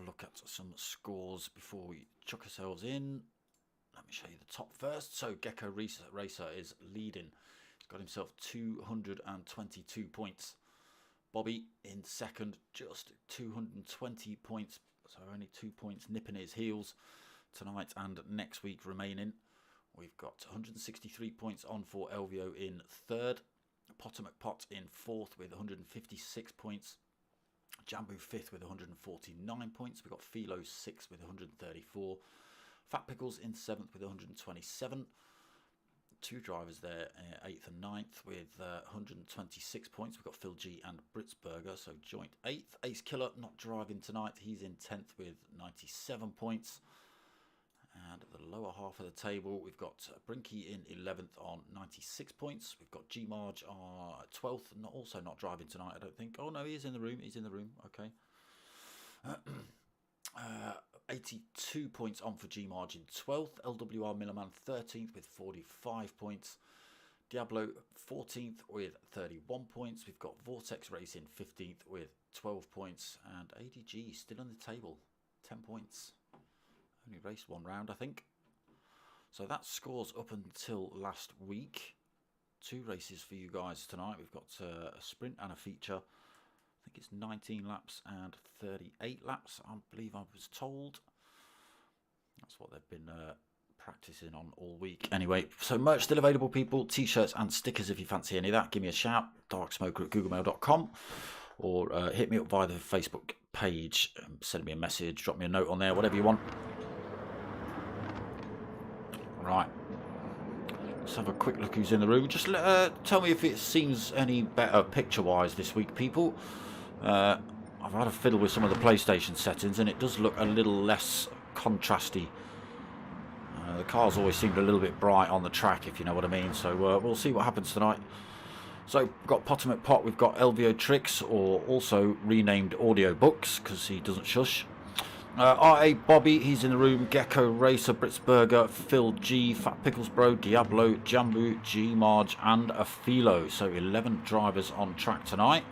Look at some scores before we chuck ourselves in. Let me show you the top first. So Gr3 is leading. He's got himself 222 points. Bobby in second, just 220 points. So only 2 points nipping at his heels tonight and next week remaining. We've got 163 points on for Elvio in third. Potter McPot in fourth with 156 points. Jambu fifth with 149 points. We've got Philo sixth with 134. Fat Pickles in seventh with 127. Two drivers there, 8th and 9th with 126 points. We've got Phil G and Britzberger, so joint 8th. Ace Killer not driving tonight. He's in 10th with 97 points. And at the lower half of the table, we've got Brinky in 11th on 96 points. We've got G Marge 12th, also not driving tonight, I don't think. Oh no, he is in the room. He's in the room. Okay. 82 points on for G Marge in 12th. LWR Millerman 13th with 45 points. Diablo 14th with 31 points. We've got Vortex Racing 15th with 12 points. And ADG still on the table, 10 points. Only raced one round, I think. So that scores up until last week. 2 races for you guys tonight. We've got a sprint and a feature. I think it's 19 laps and 38 laps, I believe I was told. That's what they've been practicing on all week. Anyway, so merch still available, people. T-shirts and stickers if you fancy any of that. Give me a shout. darksmoker@googlemail.com. Or hit me up via the Facebook page. Send me a message. Drop me a note on there. Whatever you want. Right. Let's have a quick look who's in the room. Just tell me if it seems any better picture-wise this week, people. I've had a fiddle with some of the PlayStation settings, and it does look a little less contrasty. The cars always seemed a little bit bright on the track, if you know what I mean. So we'll see what happens tonight. So we've got Potter McPot, we've got LVO Tricks, or also renamed Audio Books, because he doesn't shush. R8 Bobby, he's in the room. Gecko Racer, Britzberger, Phil G, Fat Pickles Bro, Diablo, Jambu, G Marge, and a Philo. So 11 drivers on track tonight.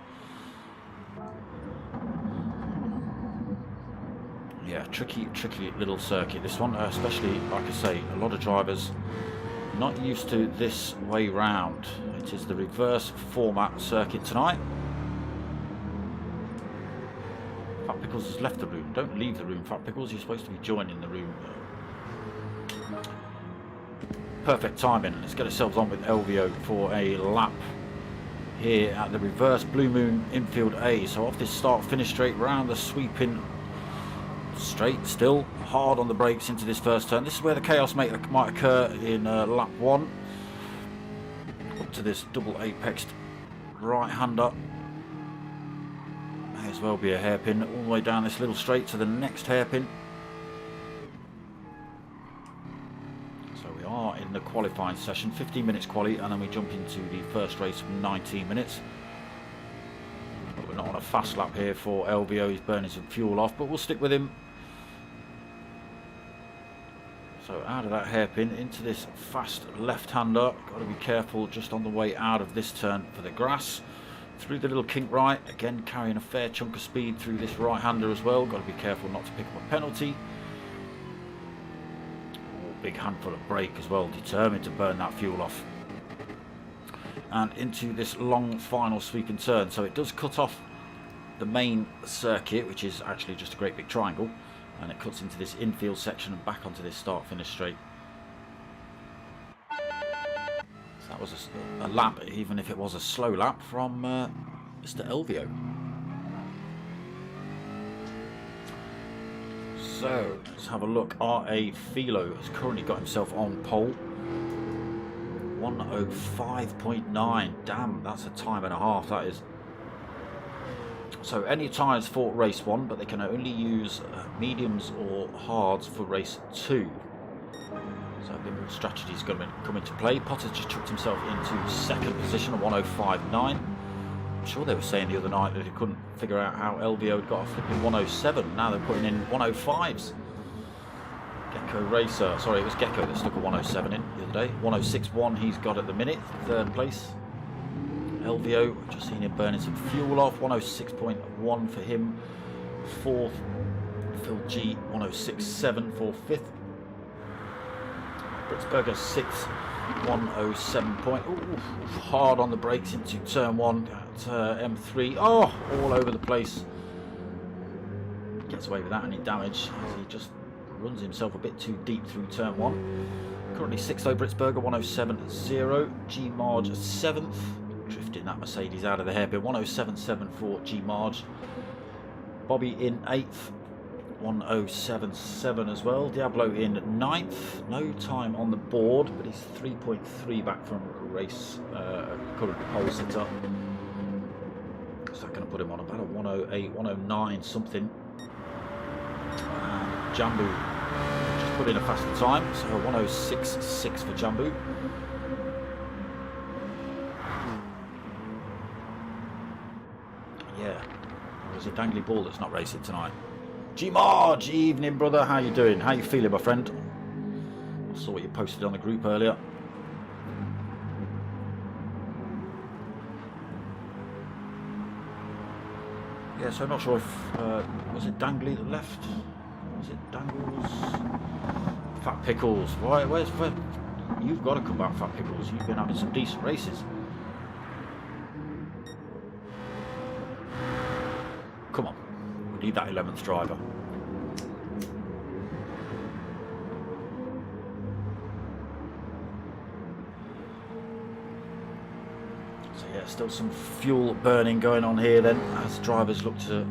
Yeah, tricky little circuit this one, especially, like I say, a lot of drivers not used to this way round. It is the reverse format circuit tonight. Fat Pickles has left the room. Don't leave the room, Fat Pickles. You're supposed to be joining the room. perfect timing. Let's get ourselves on with LVO for a lap here at the reverse Blue Moon Infield A. So off this start finish straight round the sweeping straight, still hard on the brakes into this first turn. This is where the chaos might occur in lap 1. Up to this double apexed right hander. May as well be a hairpin all the way down this little straight to the next hairpin. So we are in the qualifying session, 15 minutes quali, and then we jump into the first race of 19 minutes. But we're not on a fast lap here for LVO. He's burning some fuel off, but we'll stick with him. So out of that hairpin into this fast left-hander. Got to be careful just on the way out of this turn for the grass. Through the little kink right, again carrying a fair chunk of speed through this right-hander as well. Got to be careful not to pick up a penalty. Oh, big handful of brake as well, determined to burn that fuel off. And into this long final sweeping turn. So it does cut off the main circuit, which is actually just a great big triangle. And it cuts into this infield section and back onto this start finish straight. So that was a lap, even if it was a slow lap, from Mr. LVO. So let's have a look. R8 Philo has currently got himself on pole. 1:05.9. Damn, that's a time and a half, that is. So any tyres for race 1, but they can only use mediums or hards for race 2. So a bit more strategy is going to come into play. Potter's just chucked himself into second position at 1:05.9. I'm sure they were saying the other night that they couldn't figure out how LVO had got a flipping 1:07. Now they're putting in 1:05s. Gr3, sorry, it was Gecko that stuck a 1:07 in the other day. 1:06.1 he's got at the minute, third place. LVO, just seen him burning some fuel off. 1:06.1 for him. Fourth, Phil G. 1:06.7 for fifth. Britzberger sixth. 1:07. Ooh, hard on the brakes into turn 1 at M3. Oh, all over the place. Gets away without any damage as he just runs himself a bit too deep through turn 1. Currently 6th though, Britzberger 1:07.0. G Marge 7th. Drifting that Mercedes out of the hairpin. 1:07.7 for G Marge. Bobby in 8th. 1:07.7 as well. Diablo in 9th. No time on the board, but he's 3.3 back from race current pole sitter. Is that going to put him on about a 1:08, 1:09 something? And Jambu just put in a faster time, so 1:06.6 for Jambu. Yeah, or is it Dangly Ball that's not racing tonight? G Marge, evening brother, how you doing? How you feeling, my friend? I saw what you posted on the group earlier. Yeah, so I'm not sure if was it Dangly that left? Was it Dangles? Fat Pickles. Right, where's you've got to come back, Fat Pickles. You've been having some decent races. Come on, we need that 11th driver. So yeah, still some fuel burning going on here then, as drivers look to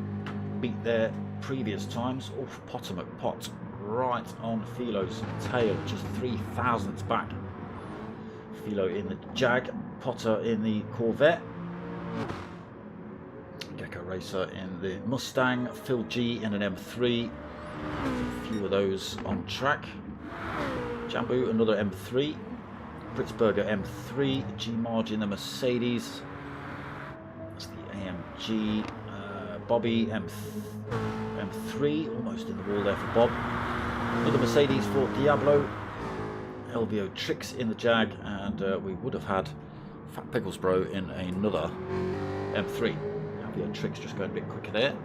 beat their previous times. Oof, Potter McPot right on Philo's tail, just 3,000ths back. Philo in the Jag, Potter in the Corvette. Racer in the Mustang, Phil G in an M3, a few of those on track. Jambu another M3, Britzberger M3, G Marge in the Mercedes, that's the AMG, Bobby M3, almost in the wall there for Bob, another Mercedes for Diablo, LVO Tricks in the Jag, and we would have had Fat Pickles Bro in another M3. Tricks just going a bit quicker there.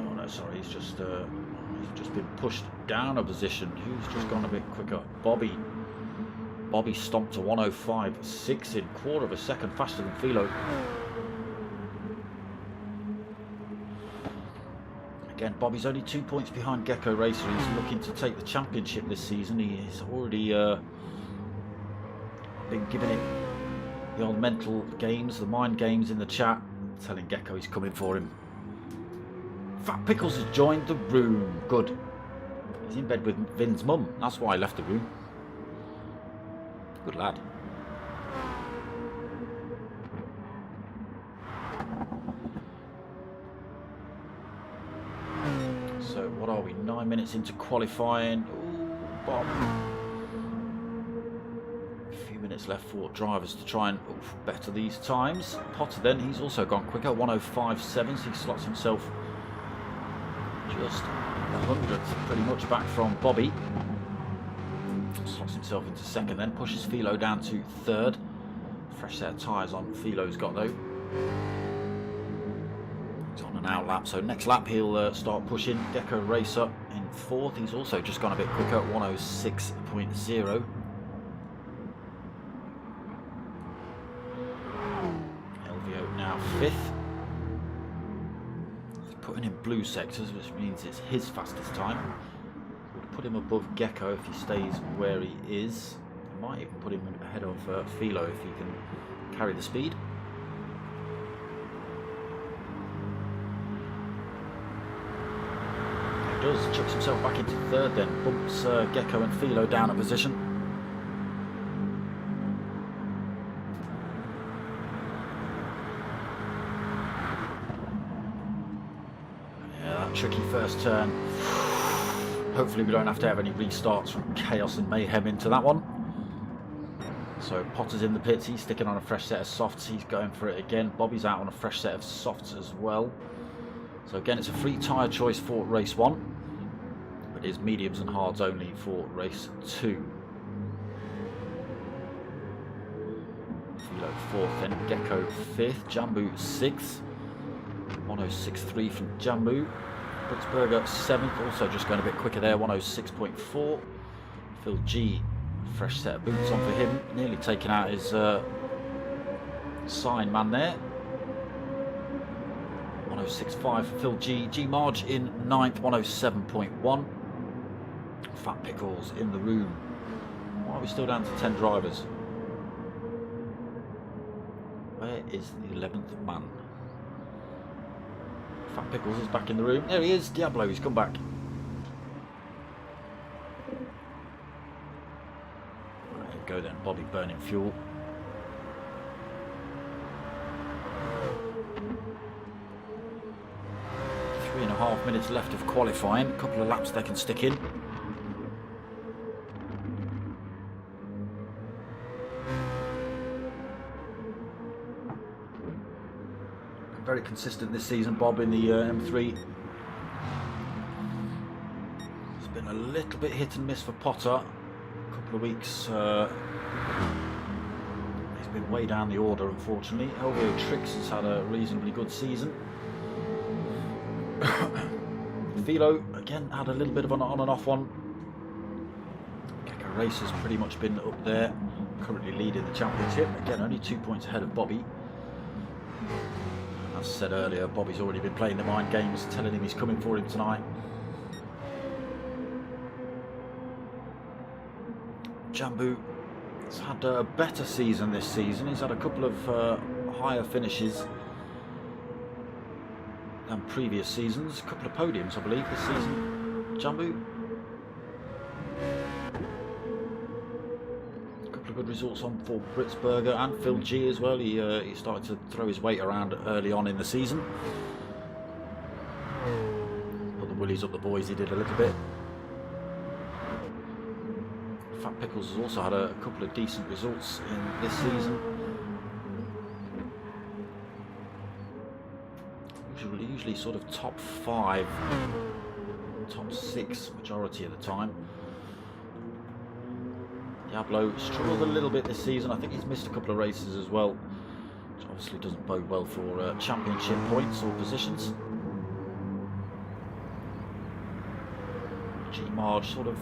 Oh no, sorry, he's just been pushed down a position. Who's just gone a bit quicker? Bobby stomped to 1:05.6 in quarter of a second faster than Philo. Again, Bobby's only 2 points behind Gecko Racer. He's looking to take the championship this season. He's already been giving it the old mental games, the mind games in the chat, telling Gecko he's coming for him. Fat Pickles has joined the room. Good. He's in bed with Vin's mum. That's why I left the room. Good lad. So what are we? 9 minutes into qualifying. Ooh, Bob. A few minutes left for drivers to try and better these times. Potter then, he's also gone quicker. 1:05.7, so he slots himself just 100th pretty much back from Bobby. Slots himself into second then, pushes Philo down to third. Fresh set of tyres on Philo's got though. He's on an out lap, so next lap he'll start pushing. Gecko Racer in fourth, he's also just gone a bit quicker at 1:06.0. LVO now fifth. Putting in blue sectors, which means it's his fastest time. Would put him above Gecko if he stays where he is. Might even put him ahead of Philo if he can carry the speed. He does, chucks himself back into third then, bumps Gecko and Philo down a position. Tricky first turn. Hopefully we don't have to have any restarts from chaos and mayhem into that one. So Potter's in the pits, he's sticking on a fresh set of softs, he's going for it again. Bobby's out on a fresh set of softs as well. So again, it's a free tyre choice for race 1, but it is mediums and hards only for race 2. Philo 4th, then Gecko 5th, Jambu 6th. 1:06.3 from Jambu. Britzberger 7th, also just going a bit quicker there, 1:06.4. Phil G, fresh set of boots on for him, nearly taking out his sign man there. 1:06.5 for Phil G. G Marge in 9th, 1:07.1. Fat Pickles in the room. Why are we still down to 10 drivers? Where is the 11th man? Fat Pickles is back in the room. There he is, Diablo, he's come back. There you go then, Bobby burning fuel. Three and a half minutes left of qualifying. A couple of laps they can stick in. Very consistent this season, Bob, in the M3. It's been a little bit hit and miss for Potter. A couple of weeks he's been way down the order, unfortunately. LVO Tricks has had a reasonably good season. Philo again had a little bit of an on and off one. Gecko Racer's pretty much been up there, currently leading the championship. Again, only 2 points ahead of Bobby. As said earlier, Bobby's already been playing the mind games, telling him he's coming for him tonight. Jambu has had a better season this season. He's had a couple of higher finishes than previous seasons. A couple of podiums, I believe, this season. Jambu. Good results on for Britzberger and Phil G as well. He started to throw his weight around early on in the season. Put the willies up the boys, he did a little bit. Fat Pickles has also had a couple of decent results in this season. Usually sort of top 5, top 6 majority of the time. Diablo struggled a little bit this season. I think he's missed a couple of races as well, which obviously doesn't bode well for championship points or positions. G Marge sort of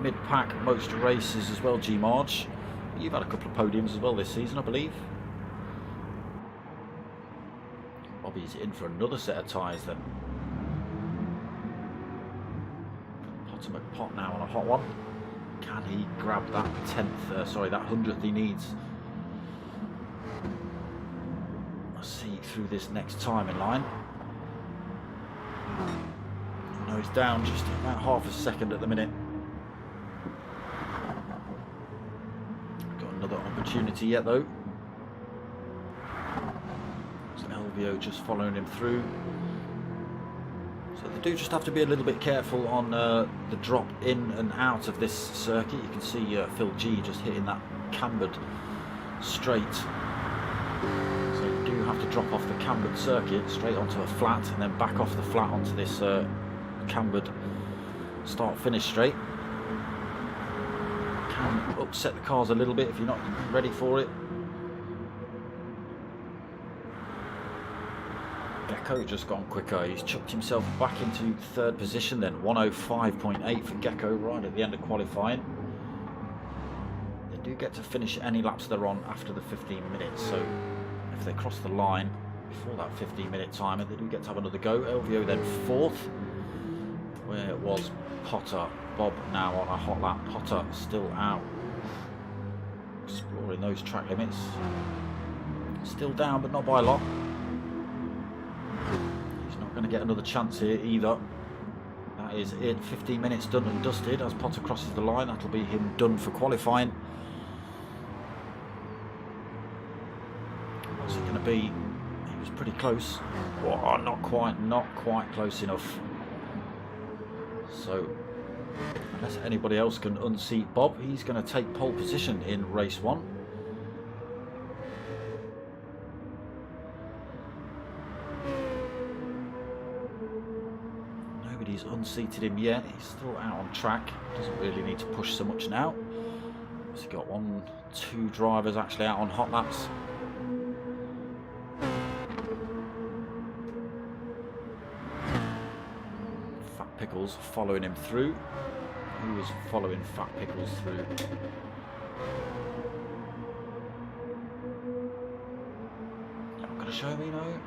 mid-pack most races as well, G Marge. You've had a couple of podiums as well this season, I believe. Bobby's in for another set of tyres then. penultimate pot now on a hot one. Can he grab that 10th, sorry, that 100th he needs? Let's see through this next time in line. No, he's down just about half a second at the minute. Got another opportunity yet though. There's LVO just following him through. So they do just have to be a little bit careful on the drop in and out of this circuit. You can see Phil G just hitting that cambered straight. So you do have to drop off the cambered circuit straight onto a flat and then back off the flat onto this cambered start-finish straight. Can upset the cars a little bit if you're not ready for it. Gecko just gone quicker. He's chucked himself back into third position then. 105.8 for Gecko right at the end of qualifying. They do get to finish any laps they're on after the 15 minutes. So if they cross the line before that 15-minute timer, they do get to have another go. LVO then fourth, where it was Potter. Bob now on a hot lap. Potter still out, exploring those track limits. Still down, but not by a lot. He's not going to get another chance here either. That is it. 15 minutes done and dusted as Potter crosses the line. That'll be him done for qualifying. What's it going to be? He was pretty close. Oh, not quite close enough. So unless anybody else can unseat Bob, he's going to take pole position in race one. Nobody's unseated him yet. He's still out on track. Doesn't really need to push so much now. So he's got 2 drivers actually out on hot laps. Pickles following him through. Who is following Fat Pickles through? Not going to show me, no.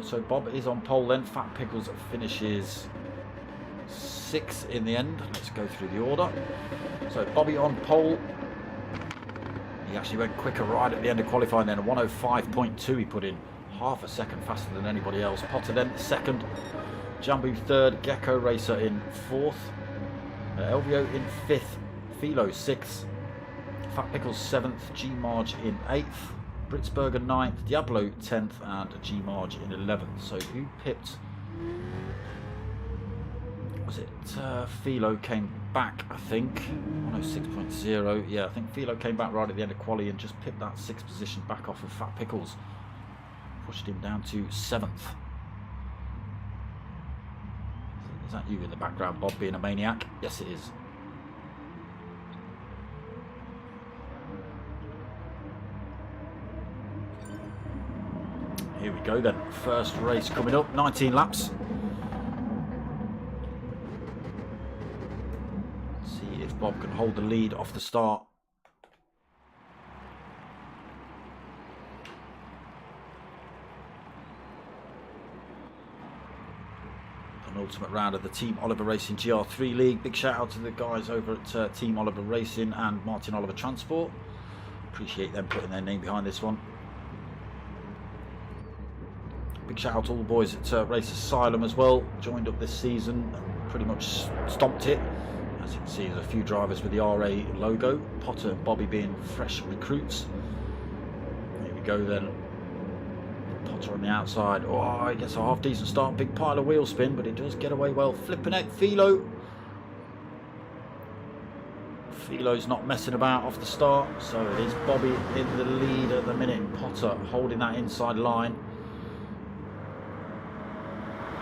So Bob is on pole then. Fat Pickles finishes 6th in the end. Let's go through the order. So Bobby on pole. He actually went quicker right at the end of qualifying then. 105.2 he put in. Half a second faster than anybody else. Potter then second, Jambu third, Gecko Racer in fourth, LVO in fifth, Philo 6th, Fat Pickles 7th, G Marge in 8th, Britsberger 9th, Diablo 10th, and G Marge in 11th. So who pipped? Was it Philo came back, I think. 106.0. Yeah, I think Philo came back right at the end of quali and just pipped that 6th position back off of Fat Pickles. Pushed him down to 7th. Is that you in the background, Bob, being a maniac? Yes, it is. Here we go then. First race coming up. 19 laps. Let's see if Bob can hold the lead off the start. Ultimate round of the Team Oliver Racing Gr3 League. Big shout out to the guys over at Team Oliver Racing and Martin Oliver Transport. Appreciate them putting their name behind this one. Big shout out to all the boys at Race Asylum as well. Joined up this season and pretty much stomped it. As you can see, there's a few drivers with the RA logo. Potter and Bobby being fresh recruits. Here we go then. Potter on the outside. Oh, he gets a half decent start. Big pile of wheel spin, but he does get away well. Flipping it, Philo. Philo's not messing about off the start, so it is Bobby in the lead at the minute. Potter holding that inside line.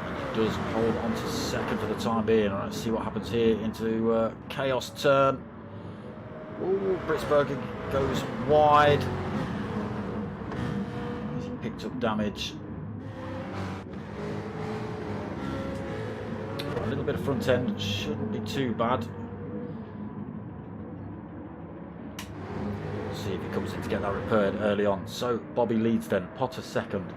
And he does hold on to second for the time being. All right, let's see what happens here into Chaos turn. Ooh, Britsberger goes wide. Picked up damage. A little bit of front end, shouldn't be too bad. See if he comes in to get that repaired early on. So Bobby leads then, Potter second,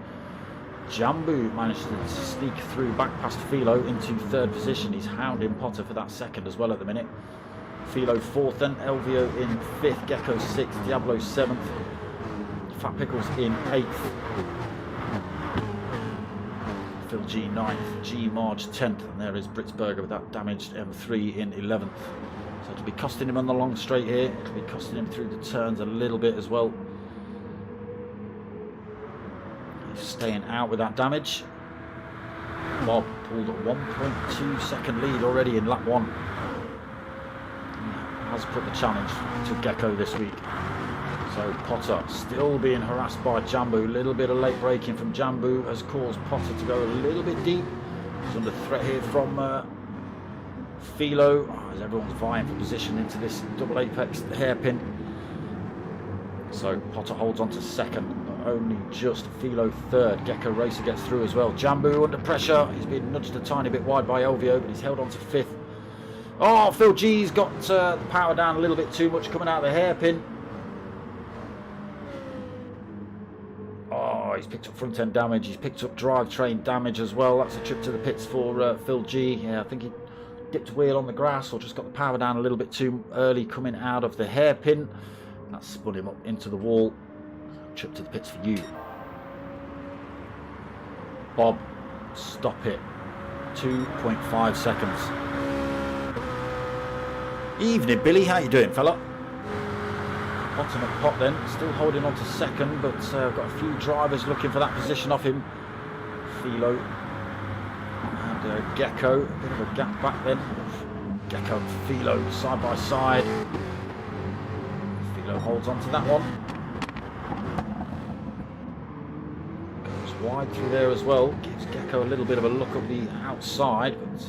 Jambu managed to sneak through back past Philo into third position. He's hounding Potter for that second as well at the minute. Philo fourth, then Elvio in fifth, Gecko sixth, Diablo seventh, Fat Pickles in eighth, Phil G ninth, G Marge 10th, and there is Britzberger with that damaged M3 in 11th. So it'll be costing him on the long straight here. It'll be costing him through the turns a little bit as well. He's staying out with that damage. Bob pulled a 1.2 second lead already in lap 1. He has put the challenge to Gecko this week. So Potter still being harassed by Jambu. A little bit of late braking from Jambu has caused Potter to go a little bit deep. He's under threat here from Philo, as everyone's vying for position into this double apex hairpin. So Potter holds on to second, but only just Philo third. Gecko Racer gets through as well. Jambu under pressure. He's been nudged a tiny bit wide by Elvio, but he's held on to fifth. Oh, Phil G's got the power down a little bit too much coming out of the hairpin. Oh, he's picked up front end damage. He's picked up drivetrain damage as well. That's a trip to the pits for Phil G. Yeah, I think he dipped a wheel on the grass or just got the power down a little bit too early coming out of the hairpin. That spun him up into the wall. Trip to the pits for you. Bob, stop it. 2.5 seconds. Evening, Billy. How you doing, fella? Bottom of pot then, still holding on to second, but got a few drivers looking for that position off him. Philo and Gecko, a bit of a gap back then. Gecko and Philo side by side. Philo holds on to that one. Goes wide through there as well, gives Gecko a little bit of a look up the outside, but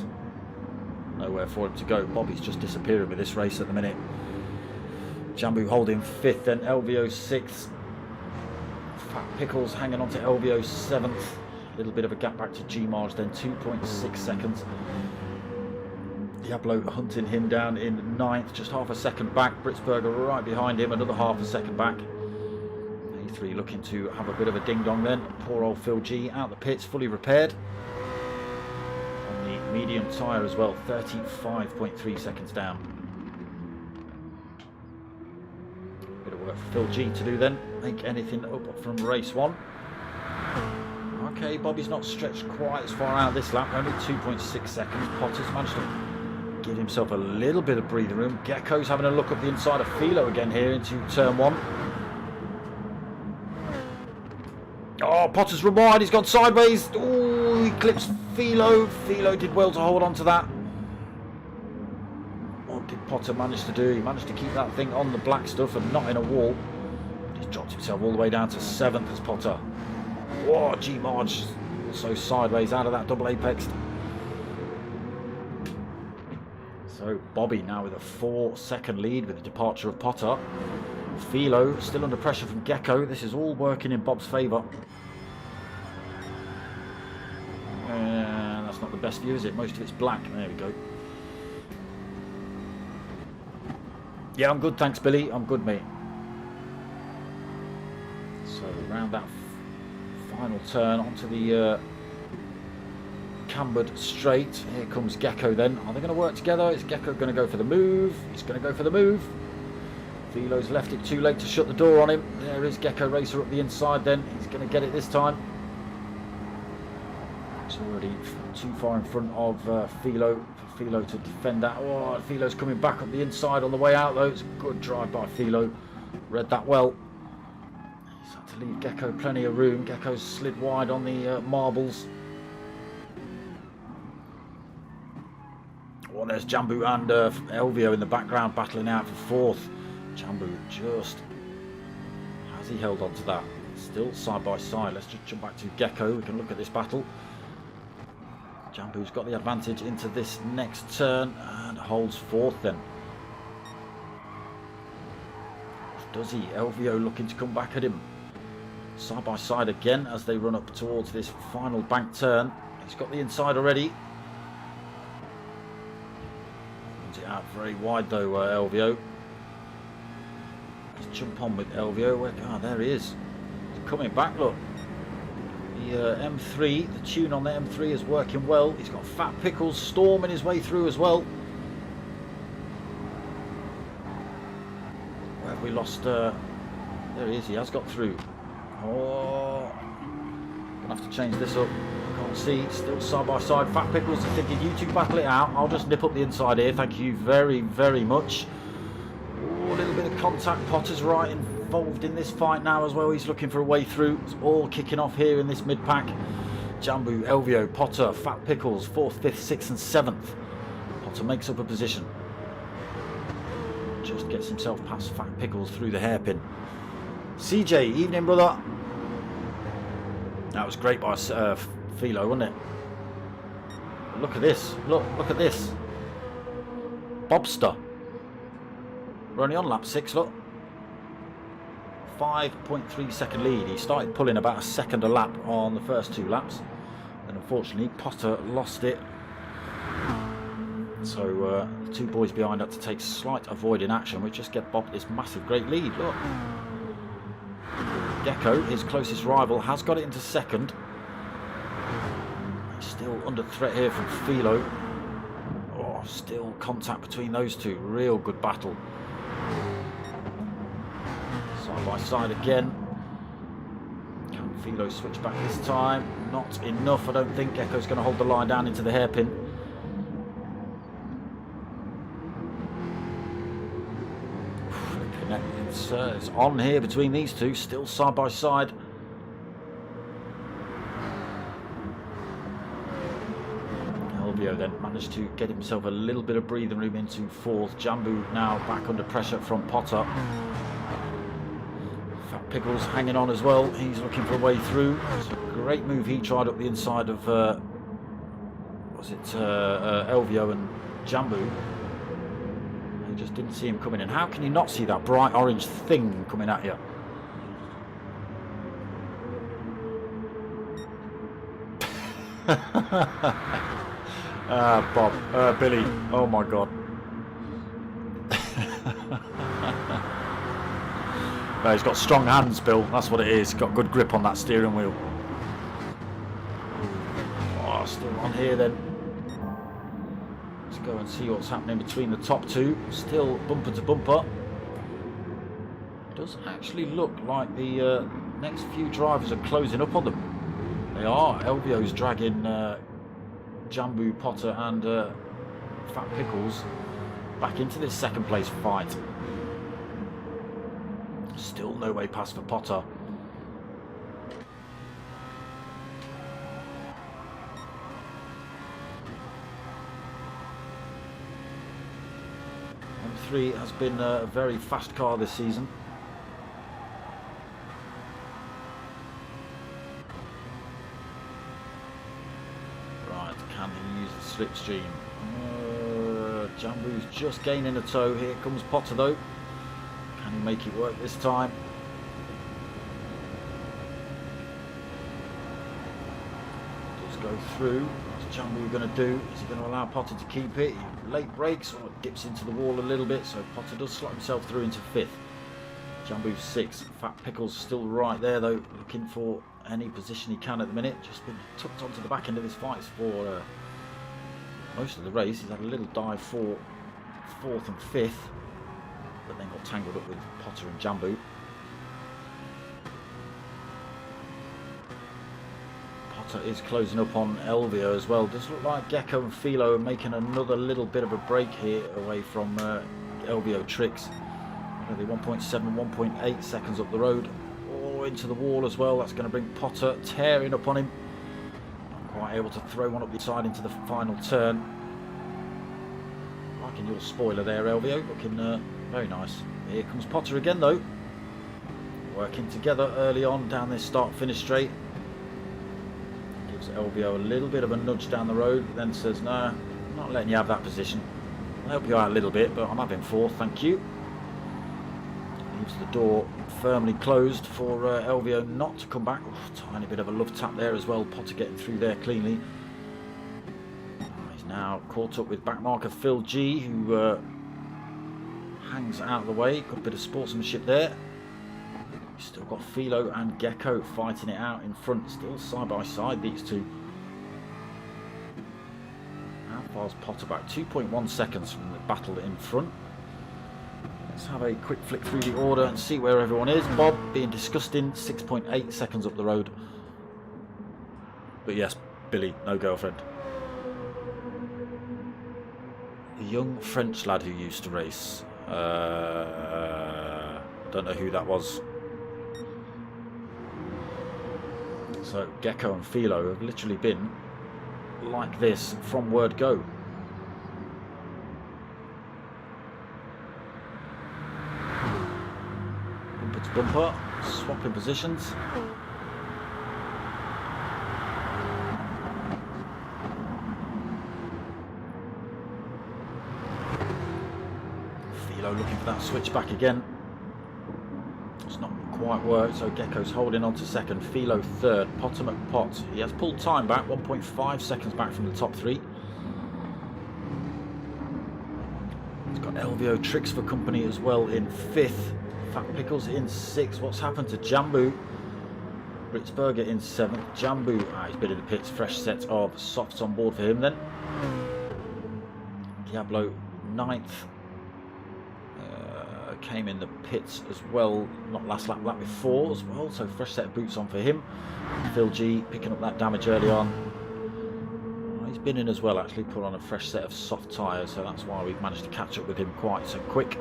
nowhere for him to go. Bobby's just disappearing with this race at the minute. Jambu holding fifth, then Elvio sixth. Fat Pickles hanging on to Elvio seventh. A little bit of a gap back to G Marge, then 2.6 seconds. Diablo hunting him down in ninth, just half a second back. Britzberger right behind him, another half a second back. A3 looking to have a bit of a ding dong then. Poor old Phil G out the pits, fully repaired. On the medium tyre as well, 35.3 seconds down. Work for Phil G to do then, make anything up from race 1. Okay, Bobby's not stretched quite as far out this lap, only 2.6 seconds. Potter's managed to give himself a little bit of breathing room. Gecko's having a look up the inside of Philo again here into turn 1. Oh, Potter's run wide, he's gone sideways. Oh, he clips Philo. Philo did well to hold on to that. Potter managed to do. He managed to keep that thing on the black stuff and not in a wall. He's dropped himself all the way down to 7th as Potter. Whoa, G Marge also sideways out of that double apex. So Bobby now with a 4-second lead with the departure of Potter. Philo still under pressure from Gecko. This is all working in Bob's favour. That's not the best view, is it? Most of it's black. There we go. Yeah, I'm good, thanks, Billy. I'm good, mate. So, around that final turn onto the cambered straight. Here comes Gecko then. Are they going to work together? Is Gecko going to go for the move? He's going to go for the move. Philo's left it too late to shut the door on him. There is Gecko Racer up the inside then. He's going to get it this time. It's already too far in front of Philo. Philo to defend that. Oh, Philo's coming back up the inside on the way out though. It's a good drive by Philo. Read that well. He's had to leave Gecko plenty of room. Gecko's slid wide on the marbles. Oh, there's Jambu and Elvio in the background battling out for fourth. Jambu just... has he held on to that? Still side by side. Let's just jump back to Gecko. We can look at this battle. Jambu's got the advantage into this next turn and holds fourth then. Does he? Elvio looking to come back at him. Side by side again as they run up towards this final bank turn. He's got the inside already. Runs it out very wide though, Elvio. Let's jump on with Elvio. Oh, there he is. He's coming back, look. The M3, the tune on the M3 is working well. He's got Fat Pickles storming his way through as well. Where have we lost? There he is, he has got through. Oh, gonna have to change this up. Can't see, still side by side. Fat Pickles is thinking, you two battle it out. I'll just nip up the inside here. Thank you very, very much. Oh, a little bit of contact. Potter's right involved in this fight now as well. He's looking for a way through. It's all kicking off here in this mid-pack. Jambu, Elvio, Potter, Fat Pickles, 4th, 5th, 6th and 7th. Potter makes up a position. Just gets himself past Fat Pickles through the hairpin. CJ, evening brother. That was great by Philo, wasn't it? Look at this. Look at this. Bobster. We're only on lap 6, look. 5.3 second lead. He started pulling about a second a lap on the first 2 laps. And unfortunately, Potter lost it. So the 2 boys behind had to take slight avoiding action, which just get Bob this massive great lead. Look. Gecko, his closest rival, has got it into second. He's still under threat here from Philo. Oh, still contact between those two. Real good battle. Side by side again. Can Philo switch back this time? Not enough. I don't think Gecko's going to hold the line down into the hairpin. It's on here between these two, still side by side. Elvio then managed to get himself a little bit of breathing room into 4th. Jambu now back under pressure from Potter. Fat Pickles hanging on as well. He's looking for a way through. It's a great move he tried up the inside of Elvio and Jambu. You just didn't see him coming in. How can you not see that bright orange thing coming at you? Bob, Billy, oh my God. No, he's got strong hands, Bill, that's what it is. He's got good grip on that steering wheel. Oh, still on here then. Go and see what's happening between the top 2. Still bumper to bumper. Does actually look like the next few drivers are closing up on them. They are. Elvio's dragging Jambu, Potter and Fat Pickles back into this second place fight. Still no way past for Potter. M3 has been a very fast car this season. Right, can he use the slipstream? Jambu's just gaining a toe. Here comes Potter though. Can he make it work this time? Does go through. What's Jambu going to do? Is he going to allow Potter to keep it? He late brakes or dips into the wall a little bit, so Potter does slot himself through into 5th. Jambu's 6th. Fat Pickles still right there though, looking for any position he can at the minute. Just been tucked onto the back end of this fight for most of the race. He's had a little dive for 4th and 5th, but then got tangled up with Potter and Jambu. Potter is closing up on Elvio as well. Does look like Gecko and Philo are making another little bit of a break here away from Elvio Tricks. Only 1.7, 1.8 seconds up the road. Oh, into the wall as well. That's going to bring Potter tearing up on him. Not quite able to throw one up the side into the final turn. Liking your spoiler there, Elvio. Looking very nice. Here comes Potter again though. Working together early on down this start-finish straight. Gives Elvio a little bit of a nudge down the road. Then says, no, I'm not letting you have that position. I'll help you out a little bit, but I'm having 4th, thank you. Leaves the door firmly closed for Elvio not to come back. Tiny bit of a love tap there as well. Potter getting through there cleanly. He's now caught up with backmarker Phil G, who hangs out of the way. Good bit of sportsmanship there. Still got Philo and Gecko fighting it out in front, still side by side, these two. How far's Potter back? 2.1 seconds from the battle in front. Let's have a quick flick through the order and see where everyone is. Bob being disgusting, 6.8 seconds up the road. But yes, Billy, no girlfriend. The young French lad who used to race. Don't know who that was. So Gecko and Philo have literally been like this from word go. Bumper to bumper, swapping positions. Philo looking for that switch back again. It's not quite worked, so Gecko's holding on to second, Philo third, Potter McPot. He has pulled time back, 1.5 seconds back from the top three. He's got LVO Tricks for company as well in fifth. Fat Pickles in sixth. What's happened to Jambu? Ritzberger in seventh. Jambu, he's been in the pits. Fresh set of softs on board for him then. Diablo ninth. Came in the pits as well, not last lap, lap before as well, so fresh set of boots on for him. Phil G picking up that damage early on. He's been in as well, actually put on a fresh set of soft tyres, so that's why we've managed to catch up with him quite so quick.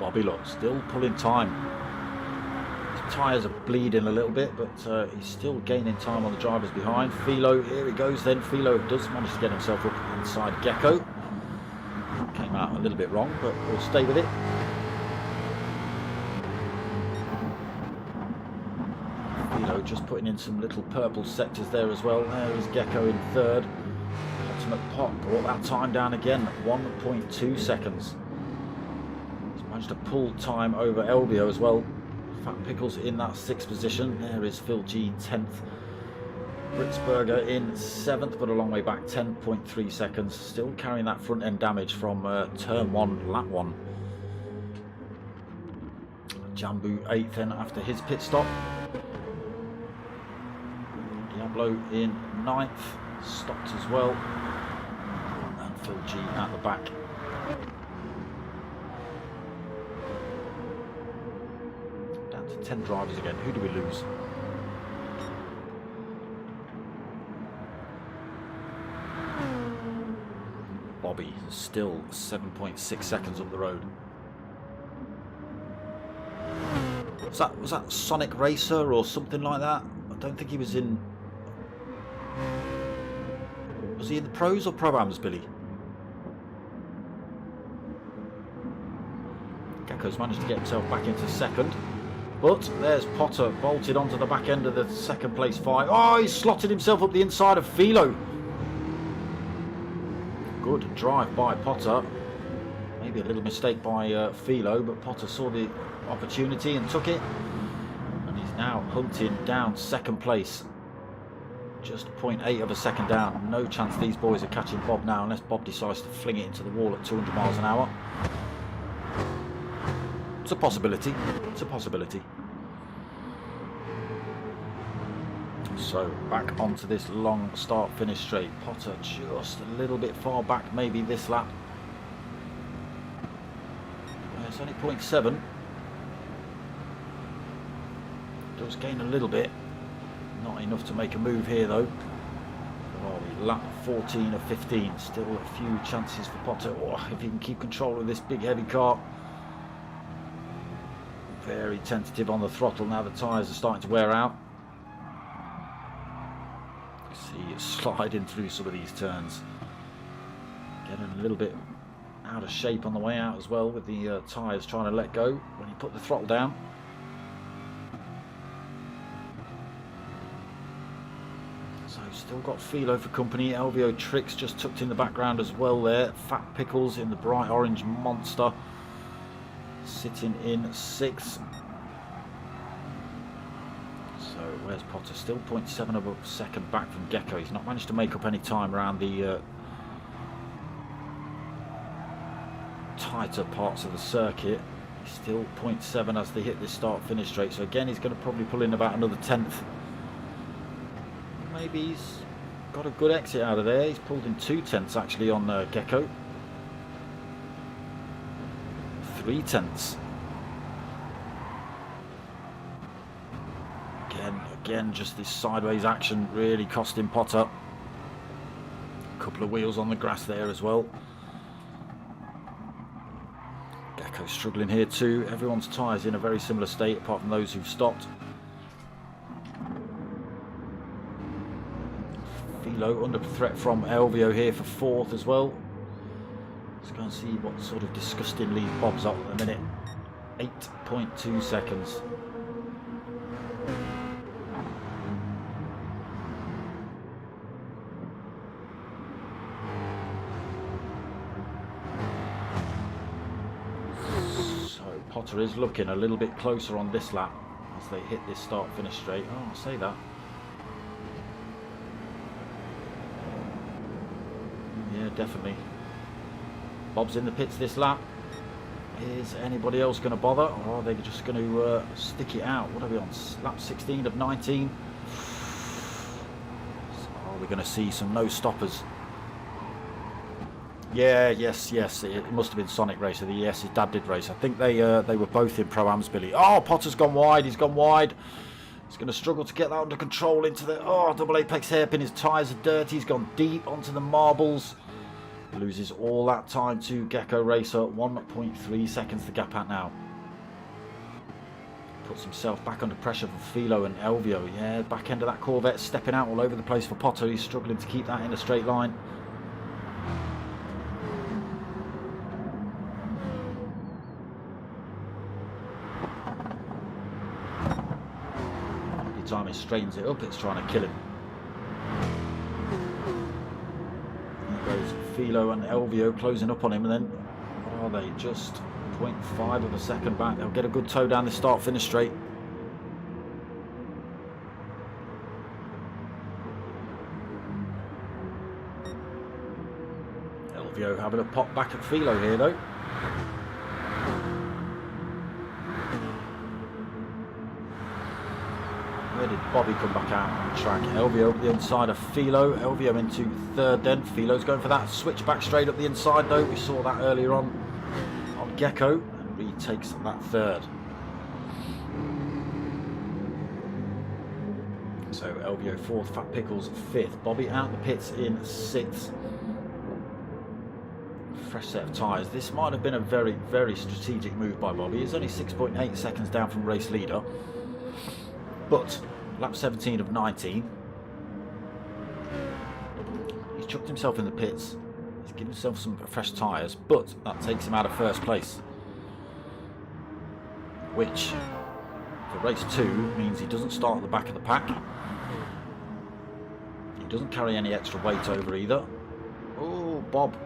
Bobby, look, still pulling time. His tyres are bleeding a little bit, but he's still gaining time on the drivers behind. Philo, here he goes then. Philo does manage to get himself up inside Gecko. Came out a little bit wrong, but we'll stay with it. Philo just putting in some little purple sectors there as well. There is Gecko in third. Ultimate Pop brought that time down again, 1.2 seconds. He's managed to pull time over LBO as well. Fat Pickles in that sixth position. There is Phil G 10th. Ritzberger in seventh, but a long way back, 10.3 seconds. Still carrying that front end damage from turn one, lap one. Jambu 8th then after his pit stop. Diablo in 9th, stopped as well. And Phil G at the back. Down to 10 drivers again. Who do we lose? Bobby still 7.6 seconds up the road. Was that Sonic Racer or something like that? I don't think he was in. Was he in the pros or pro-ams, Billy? Gecko's managed to get himself back into second, but there's Potter bolted onto the back end of the second place fight. Oh, he's slotted himself up the inside of Philo. Good drive by Potter. Maybe a little mistake by Philo, but Potter saw the opportunity and took it. And he's now hunting down second place. Just 0.8 of a second down. No chance these boys are catching Bob now, unless Bob decides to fling it into the wall at 200 miles an hour. It's a possibility. It's a possibility. So back onto this long start-finish straight. Potter just a little bit far back, maybe this lap. It's only 0.7. Does gain a little bit. Not enough to make a move here though. Oh, lap 14 of 15. Still a few chances for Potter. Oh, if he can keep control of this big heavy car. Very tentative on the throttle now the tyres are starting to wear out. See it sliding through some of these turns. Getting a little bit out of shape on the way out as well, with the tyres trying to let go when you put the throttle down. So still got Philo for company. LVO Tricks just tucked in the background as well there. Fat Pickles in the bright orange monster sitting in sixth. So where's Potter? Still 0.7 of a second back from Gecko. He's not managed to make up any time around the tighter parts of the circuit. He's still 0.7 as they hit this start-finish straight. So again, he's going to probably pull in about another 10th. Maybe he's got a good exit out of there. He's pulled in 2/10 actually on Gecko. 3/10. Again, just this sideways action really costing Potter. A couple of wheels on the grass there as well. Gecko struggling here too. Everyone's tyres in a very similar state apart from those who've stopped. Philo under threat from Elvio here for 4th as well. Let's go and see what sort of disgusting lead Bob's up at the minute. 8.2 seconds. Potter is looking a little bit closer on this lap as they hit this start-finish straight. Oh, I'll say that. Yeah, definitely. Bob's in the pits this lap. Is anybody else going to bother, or are they just going to stick it out? What are we on? Lap 16 of 19. So are we going to see some no-stoppers? Yeah, yes. It must have been Sonic Racer. Yes, his dad did race. I think they were both in Pro-Ams, Billy. Oh, Potter's gone wide. He's gone wide. He's going to struggle to get that under control into the... Oh, double apex hairpin. His tyres are dirty. He's gone deep onto the marbles. Loses all that time to Gecko Racer. 1.3 seconds the gap at now. Puts himself back under pressure for Philo and Elvio. Yeah, back end of that Corvette stepping out all over the place for Potter. He's struggling to keep that in a straight line. Time he straightens it up, it's trying to kill him. There goes Philo and Elvio closing up on him, and then what are they? Just 0.5 of a second back. They'll get a good tow down the start-finish straight. Elvio having a pop back at Philo here though. Where did Bobby come back out on the track? Elvio up the inside of Philo. Elvio into 3rd then. Philo's going for that switch back straight up the inside though. We saw that earlier on Gecko, and retakes that 3rd. So Elvio 4th, Fat Pickles 5th. Bobby out the pits in 6th. Fresh set of tyres. This might have been a very, very strategic move by Bobby. He's only 6.8 seconds down from race leader. But lap 17 of 19, he's chucked himself in the pits. He's given himself some fresh tyres, but that takes him out of 1st place, which for race 2 means he doesn't start at the back of the pack. He doesn't carry any extra weight over either. Oh, Bob.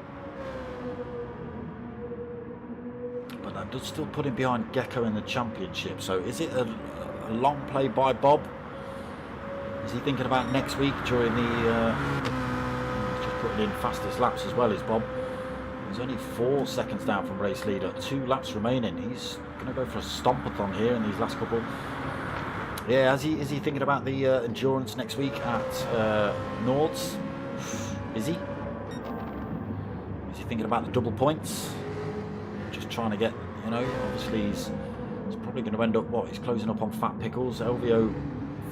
But that does still put him behind Gecko in the championship. So is it a long play by Bob? Is he thinking about next week during the just putting in fastest laps as well as Bob? He's only 4 seconds down from race leader, 2 laps remaining. He's going to go for a stompathon here in these last couple. Yeah, is he thinking about the endurance next week at Nords? Is he? Is he thinking about the double points? Just trying to get, you know, obviously he's probably going to end up, what, he's closing up on Fat Pickles. Elvio,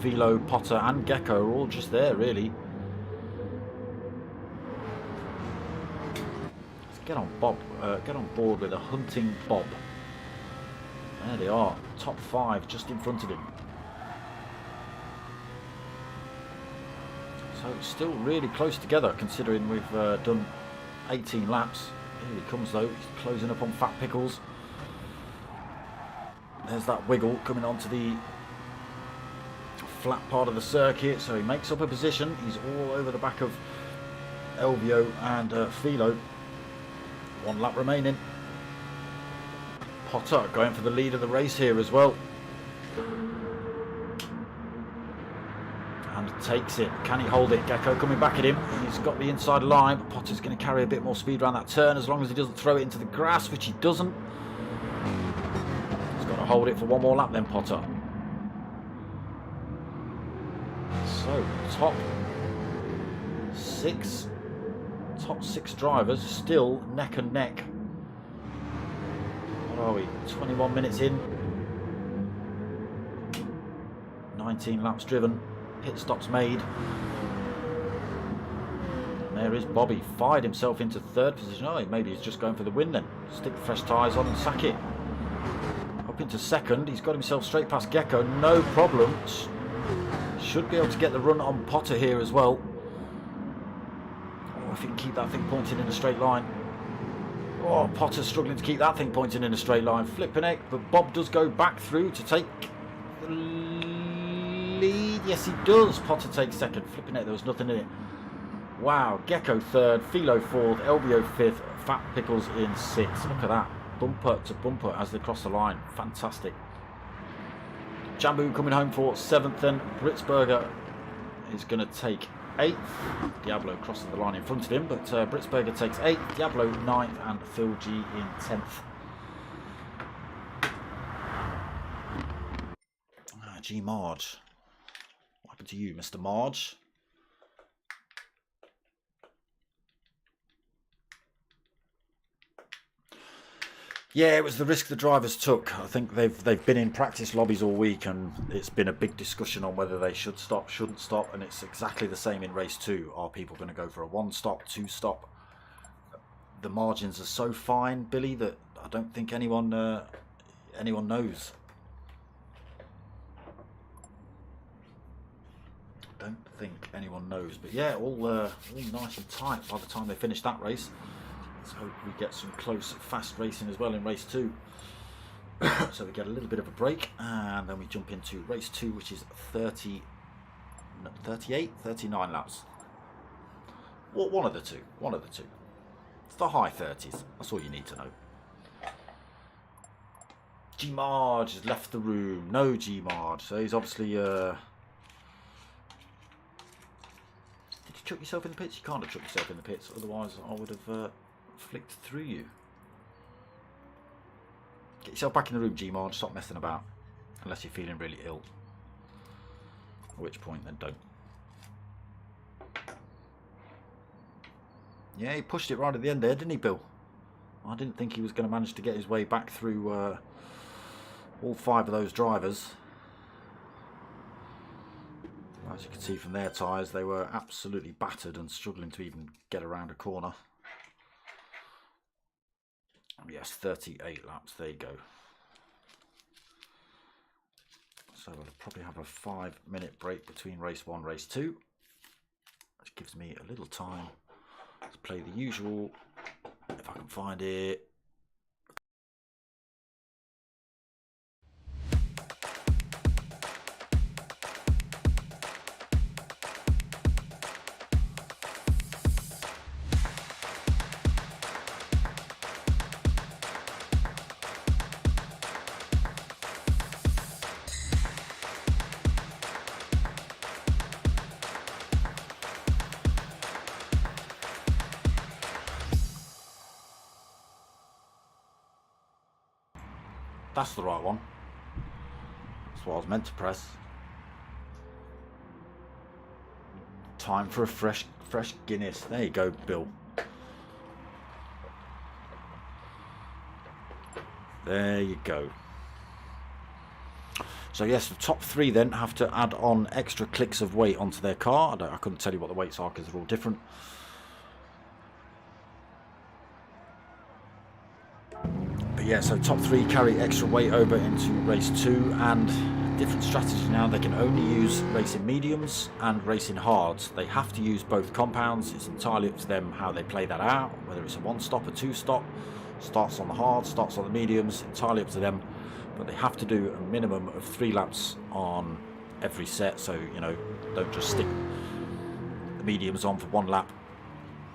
Philo, Potter and Gecko are all just there really. Let's get on board with a hunting Bob. There they are, top 5 just in front of him. So still really close together considering we've done 18 laps. Here he comes though, he's closing up on Fat Pickles. There's that wiggle coming onto the flat part of the circuit, so he makes up a position. He's all over the back of Elvio and Philo. 1 lap remaining. Potter going for the lead of the race here as well. and takes it. Can he hold it? Gecko coming back at him. He's got the inside line, but Potter's going to carry a bit more speed around that turn as long as he doesn't throw it into the grass, which he doesn't. He's got to hold it for one more lap then, Potter. So, top six drivers still neck and neck. What are we? 21 minutes in. 19 laps driven. Pit stops made. And there is Bobby. Fired himself into third position. Oh, maybe he's just going for the win then. Stick the fresh tyres on and sack it. Up into second. He's got himself straight past Gecko. No problems. Should be able to get the run on Potter here as well. Oh, if he can keep that thing pointing in a straight line. Oh, Potter's struggling to keep that thing pointing in a straight line. Flipping heck, but Bob does go back through to take the lead. Yes, he does. Potter takes second. Flipping heck, there was nothing in it. Wow, Gecko third, Philo fourth, LBO fifth, Fat Pickles in sixth. Look at that. Bumper to bumper as they cross the line. Fantastic. Jambu coming home for seventh then. Britzberger is going to take eighth. Diablo crosses the line in front of him, but Britzberger takes eighth, Diablo ninth, and Phil G in 10th. G Marge. What happened to you, Mr. Marge? Yeah, it was the risk the drivers took. I think they've been in practice lobbies all week, and it's been a big discussion on whether they should stop, shouldn't stop, and it's exactly the same in race 2. Are people going to go for a 1-stop, 2-stop? The margins are so fine, Billy, that I don't think anyone knows. I don't think anyone knows. But yeah, all nice and tight by the time they finish that race. Let's hope we get some close, fast racing as well in race 2. So we get a little bit of a break, and then we jump into race 2, which is 39 laps. Well, one of the two. It's the high 30s. That's all you need to know. G Marge has left the room. No G Marge. So he's obviously... Did you chuck yourself in the pits? You can't have chucked yourself in the pits, otherwise I would have... flicked through you. Get yourself back in the room, G Marge. Stop messing about, unless you're feeling really ill, at which point then don't. Yeah, he pushed it right at the end there, didn't he, Bill? I didn't think he was going to manage to get his way back through all 5 of those drivers. As you can see from their tyres, they were absolutely battered and struggling to even get around a corner. Yes, 38 laps, there you go. So we'll probably have a 5-minute break between race 1 and race 2. Which gives me a little time to play the usual, if I can find it. That's the right one. That's what I was meant to press. Time for a fresh Guinness. There you go, Bill. There you go. So yes, the top 3 then have to add on extra clicks of weight onto their car. I couldn't tell you what the weights are because they're all different. Yeah, so top 3 carry extra weight over into race 2, and different strategy now. They can only use racing mediums and racing hards. They have to use both compounds. It's entirely up to them how they play that out, whether it's a 1-stop or 2-stop, starts on the hards, starts on the mediums, entirely up to them. But they have to do a minimum of 3 laps on every set, so you know, don't just stick the mediums on for 1 lap,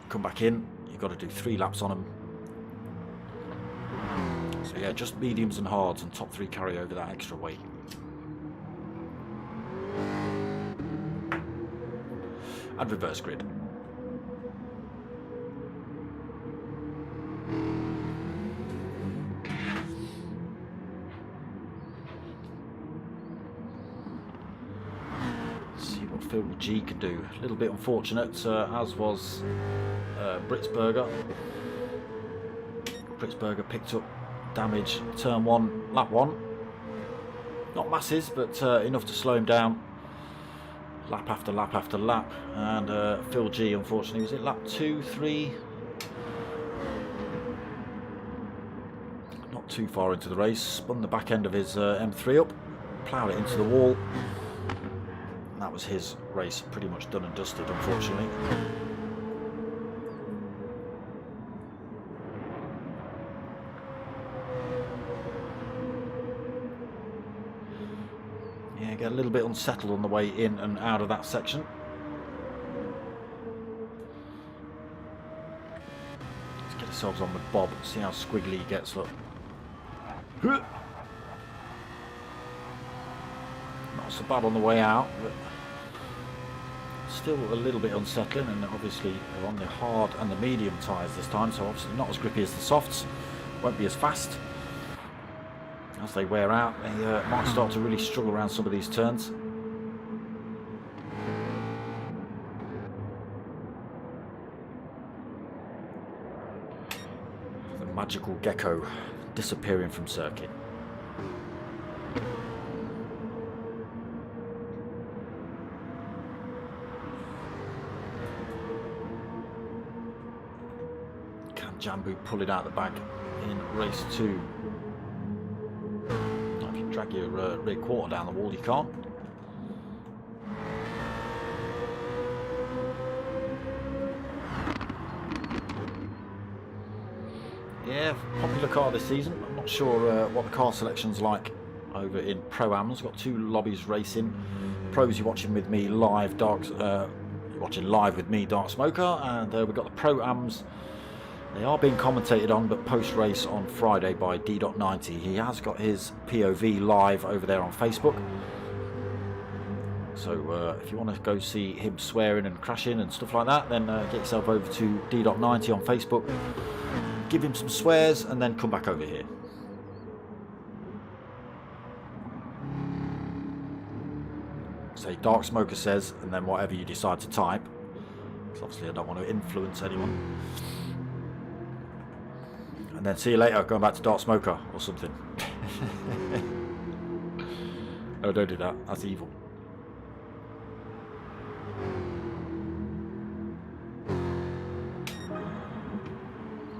come back in. You've got to do 3 laps on them. So yeah, just mediums and hards, and top 3 carry over that extra weight. and reverse grid. See what Field G can do. A little bit unfortunate, as was Britsberger. Britsberger picked up damage turn 1, lap 1. Not masses, but enough to slow him down. Lap after lap after lap. And Phil G, unfortunately, was it lap 2, 3? Not too far into the race. Spun the back end of his M3 up, ploughed it into the wall. And that was his race pretty much done and dusted, unfortunately. Yeah, get a little bit unsettled on the way in and out of that section. Let's get ourselves on with Bob, see how squiggly he gets, look. Not so bad on the way out, but still a little bit unsettling, and obviously they're on the hard and the medium tyres this time, so obviously not as grippy as the softs, won't be as fast. As they wear out, they might start to really struggle around some of these turns. The magical Gecko disappearing from circuit. Can Jambu pull it out the bag in race 2? Drag your rear quarter down the wall, you can't. Yeah, popular car this season. I'm not sure what the car selection's like over in Pro-Ams. Got 2 lobbies racing. Pros, you're watching with me live, watching live with me, Dark Smoker, and we've got the Pro-Ams. They are being commentated on, but post-race on Friday by Gr3. He has got his POV live over there on Facebook. So if you want to go see him swearing and crashing and stuff like that, then get yourself over to Gr3 on Facebook. Give him some swears and then come back over here. Say Dark Smoker says, and then whatever you decide to type. Because obviously I don't want to influence anyone. And then see you later, going back to Dark Smoker or something. Oh, don't do that. That's evil.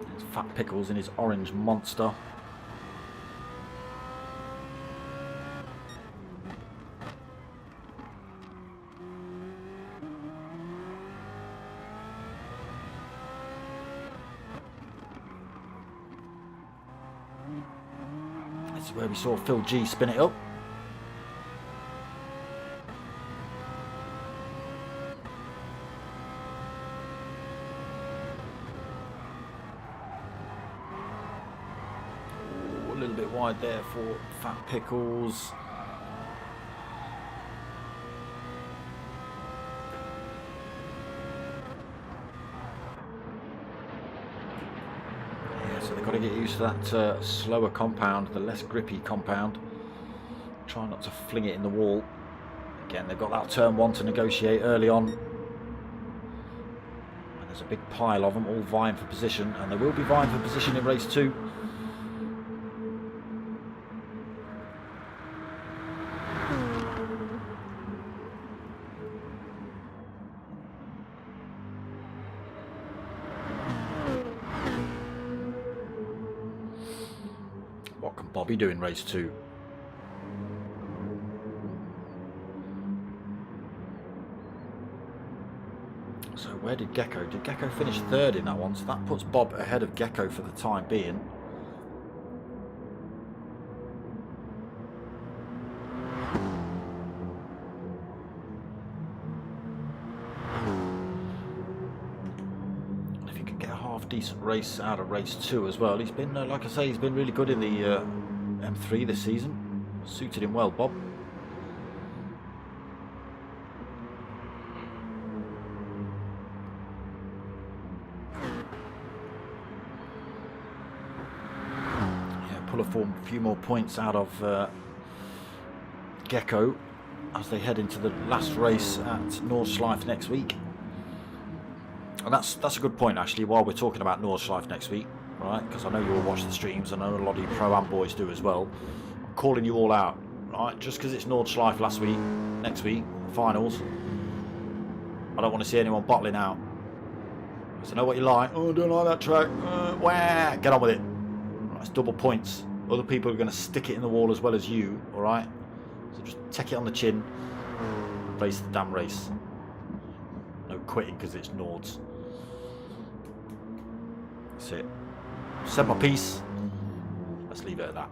There's Fat Pickles in his orange monster. Where we saw Phil G spin it up. Ooh, a little bit wide there for Fat Pickles. So they've got to get used to that slower compound, the less grippy compound. Try not to fling it in the wall. Again, they've got that turn 1 to negotiate early on. And there's a big pile of them all vying for position, and they will be vying for position in race 2. What can Bobby do in race 2? So where did Gecko? Did Gecko finish 3rd in that one? So that puts Bob ahead of Gecko for the time being. If you could get a half decent race out of race 2 as well. He's been, like I say, he's been really good in the M3 this season. Suited him well, Bob. pull a few more points out of Gecko as they head into the last race at Nordschleife next week. And that's a good point, actually, while we're talking about Nordschleife next week, right? Because I know you all watch the streams, and I know a lot of you Pro-Am boys do as well. I'm calling you all out, right? Just because it's Nordschleife next week, finals, I don't want to see anyone bottling out. So know what you like. Oh, I don't like that track. Wah! Get on with it. Right, it's double points. Other people are going to stick it in the wall as well as you, all right? So just take it on the chin. Race the damn race. No quitting because it's Nords. That's it. Said my piece. Let's leave it at that.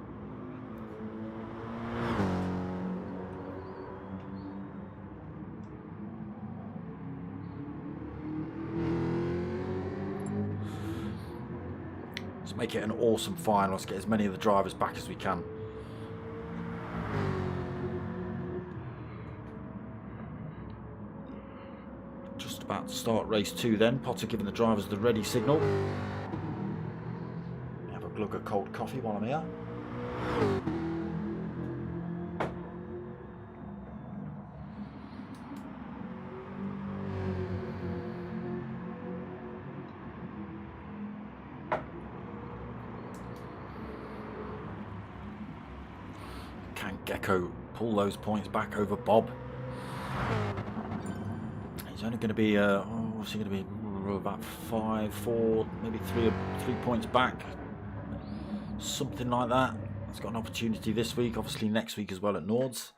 Let's make it an awesome final. Let's get as many of the drivers back as we can. Just about to start race 2 then. Potter giving the drivers the ready signal. Have a glug of cold coffee while I'm here. Can Gecko pull those points back over Bob? He's only going to be, what's he going to be? About 5, 4, maybe 3 points back. Something like that. He's got an opportunity this week, obviously next week as well at Nords.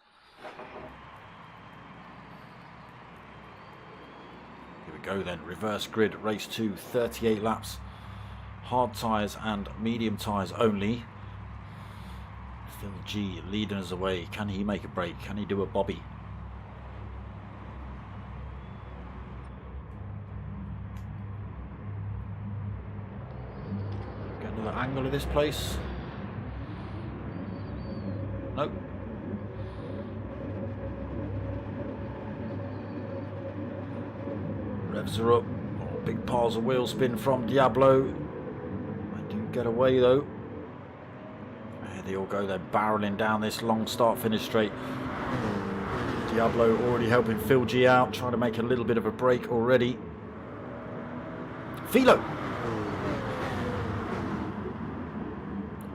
Here we go then. Reverse grid, race 2, 38 laps. Hard tyres and medium tyres only. Phil G leading us away. Can he make a break? Can he do a Bobby? Get another angle of this place. Nope. Revs are up. Oh, big piles of wheel spin from Diablo. They do get away though. They all go there barreling down this long start finish straight. Diablo already helping Phil G out, trying to make a little bit of a break already. Philo!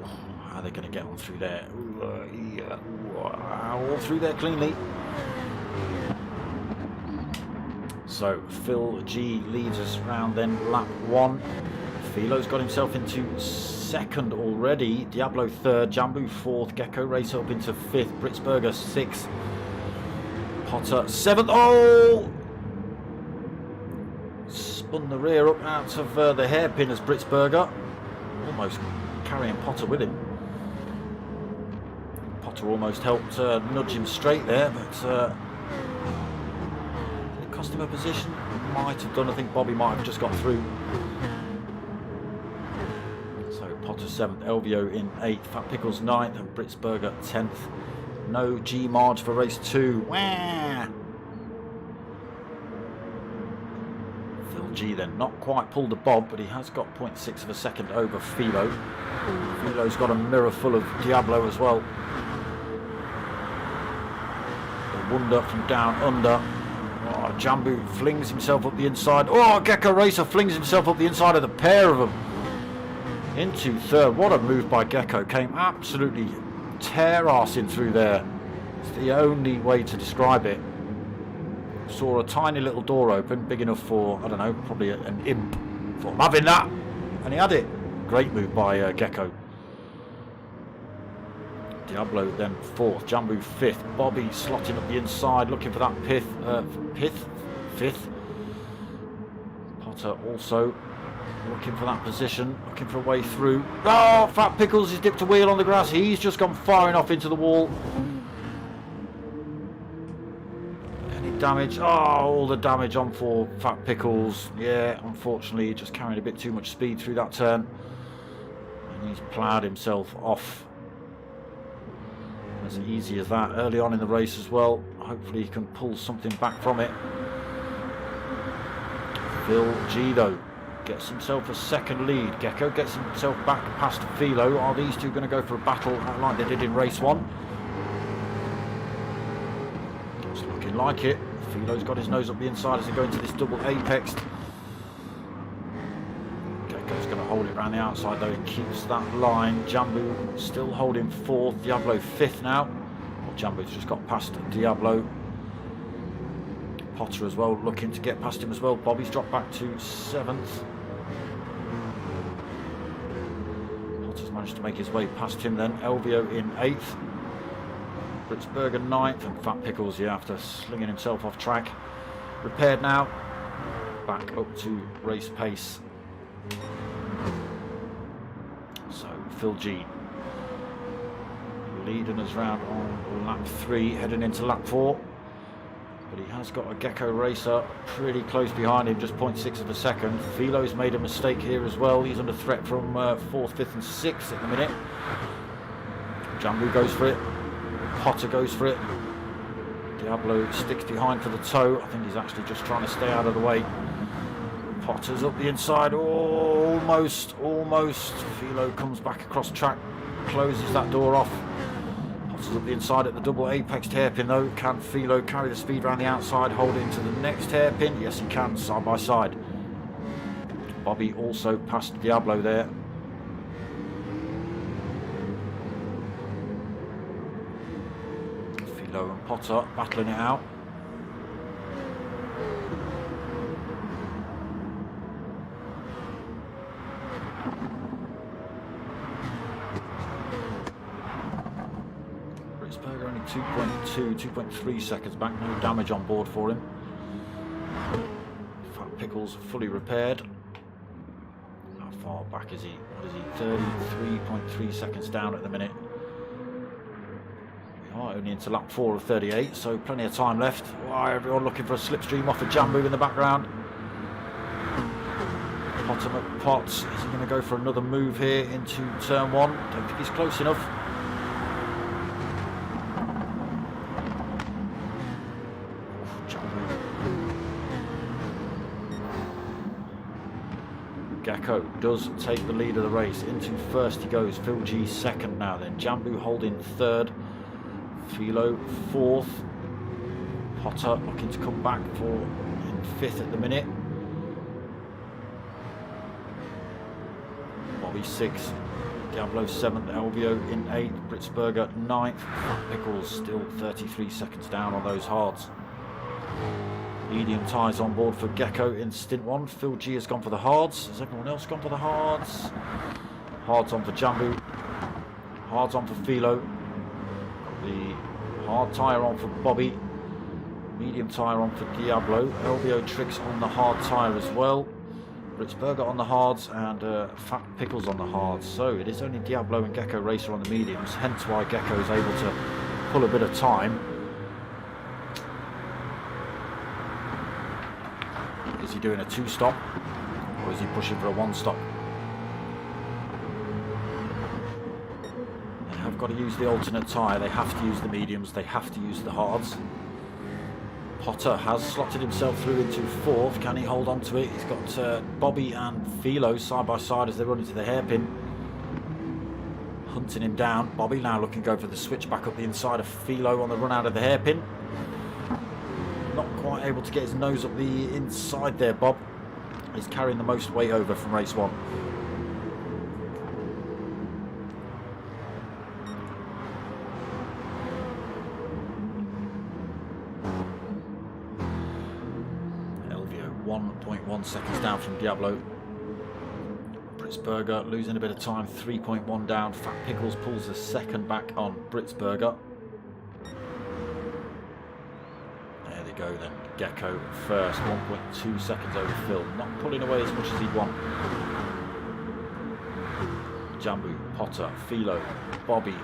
Oh, how are they going to get on through there? All through there cleanly. So Phil G leads us round then lap 1. Philo's got himself into second already. Diablo third, Jambu fourth, Gecko race up into fifth, Britsberger sixth, Potter seventh. Oh! Spun the rear up out of the hairpin as Britsberger, almost carrying Potter with him. Potter almost helped nudge him straight there, but it cost him a position. Might have done. I think Bobby might have just got through. Potter 7th, Elvio in 8th, Fat Pickles 9th, and Britsberger 10th. No G Marge for race 2. Wah! Phil G then, not quite pulled the bob, but he has got 0.6 of a second over Philo. Philo's got a mirror full of Diablo as well. The Wonder from down under. Oh, Jambu flings himself up the inside. Oh, Gecko Racer flings himself up the inside of the pair of them. Into third. What a move by Gecko. Came absolutely tear-arsing through there. It's the only way to describe it. Saw a tiny little door open, big enough for, I don't know, probably an imp. Thought, I'm having that. And he had it. Great move by Gecko. Diablo then fourth. Jambu fifth. Bobby slotting up the inside, looking for that fifth. Potter also looking for that position, looking for a way through. Oh, Fat Pickles has dipped a wheel on the grass. He's just gone far enough into the wall. Any damage? Oh, all the damage on for Fat Pickles. Yeah, unfortunately, just carrying a bit too much speed through that turn. And he's ploughed himself off. As easy as that. Early on in the race as well. Hopefully he can pull something back from it. Phil G though. Gets himself a second lead. Gecko gets himself back past Philo. Are these two going to go for a battle like they did in race 1? It's looking like it. Philo's got his nose up the inside as they go into this double apex. Gecko's going to hold it around the outside though. He keeps that line. Jambu still holding 4th. Diablo 5th now. Well, Jambu's just got past Diablo. Potter as well looking to get past him as well. Bobby's dropped back to 7th. Potter's managed to make his way past him then. Elvio in 8th. Britzberger 9th, and Fat Pickles, yeah, after slinging himself off track. Repaired now. Back up to race pace. So Phil G leading us round on lap 3, heading into lap 4. But he has got a Gecko Racer pretty close behind him, just 0.6 of a second. Philo's made a mistake here as well. He's under threat from 4th, 5th and 6th at the minute. Jambu goes for it. Potter goes for it. Diablo sticks behind for the toe. I think he's actually just trying to stay out of the way. Potter's up the inside. Oh, almost. Philo comes back across track, closes that door off. Potter's up the inside at the double apex hairpin though. Can Philo carry the speed around the outside, hold it into the next hairpin? Yes, he can, side by side. Bobby also past Diablo there. Philo and Potter battling it out. Britzberger only 2.3 seconds back, no damage on board for him. Fat Pickles fully repaired. How far back is he? What is he? 33.3 seconds down at the minute. We are only into lap 4 of 38, so plenty of time left. Why, everyone looking for a slipstream off of Jambu in the background. Potter McPotts, is he going to go for another move here into turn 1? Don't think he's close enough. Gecko does take the lead of the race. Into 1st he goes. Phil G 2nd now then. Jambu holding 3rd. Philo 4th. Potter looking to come back for in 5th at the minute. Bobby 6th. Diablo 7th. Elvio in 8th. Britzberger 9th. Pickles still 33 seconds down on those hards. Medium tyres on board for Gecko in stint 1. Phil G has gone for the hards. Has everyone else gone for the hards? Hards on for Jambu. Hards on for Philo. The hard tyre on for Bobby. Medium tyre on for Diablo. LBO tricks on the hard tyre as well. Britzberger on the hards and Fat Pickles on the hards. So it is only Diablo and Gecko Racer on the mediums, hence why Gecko is able to pull a bit of time. Is he doing a 2-stop or is he pushing for a 1-stop? They have got to use the alternate tyre, they have to use the mediums, they have to use the hards. Potter has slotted himself through into 4th. Can he hold on to it? He's got Bobby and Philo side by side as they run into the hairpin, hunting him down. Bobby now looking to go for the switch back up the inside of Philo on the run out of the hairpin. Not quite able to get his nose up the inside there, Bob. He's carrying the most weight over from race 1. Elvio 1.1 seconds down from Diablo. Britzberger losing a bit of time, 3.1 down. Fat Pickles pulls the 2nd back on Britzberger. Go then. Gecko 1st, 1.2 seconds over Phil, not pulling away as much as he'd want. Jambu, Potter, Philo, Bobby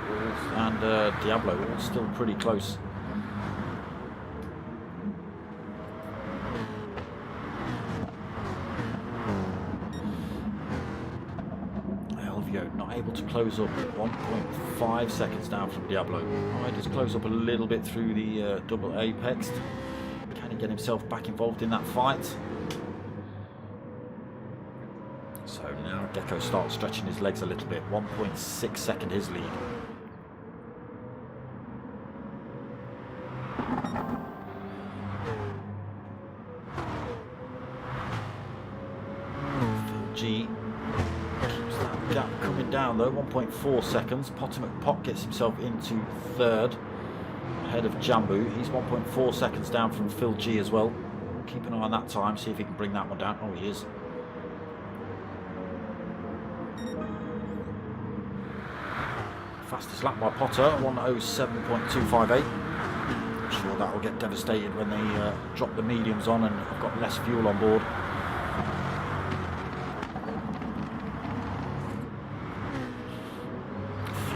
and Diablo all still pretty close. Elvio not able to close up, 1.5 seconds down from Diablo. Might just close up a little bit through the double apex. Can he get himself back involved in that fight? Gecko starts stretching his legs a little bit. 1.6 second his lead. Phil G keeps that gap coming down though. 1.4 seconds. Pot gets himself into third. Ahead of Jambu. He's 1.4 seconds down from Phil G as well. Keep an eye on that time, see if he can bring that one down. Oh, he is. Fastest lap by Potter, 1:07.258. I'm sure that will get devastated when they drop the mediums on and have got less fuel on board.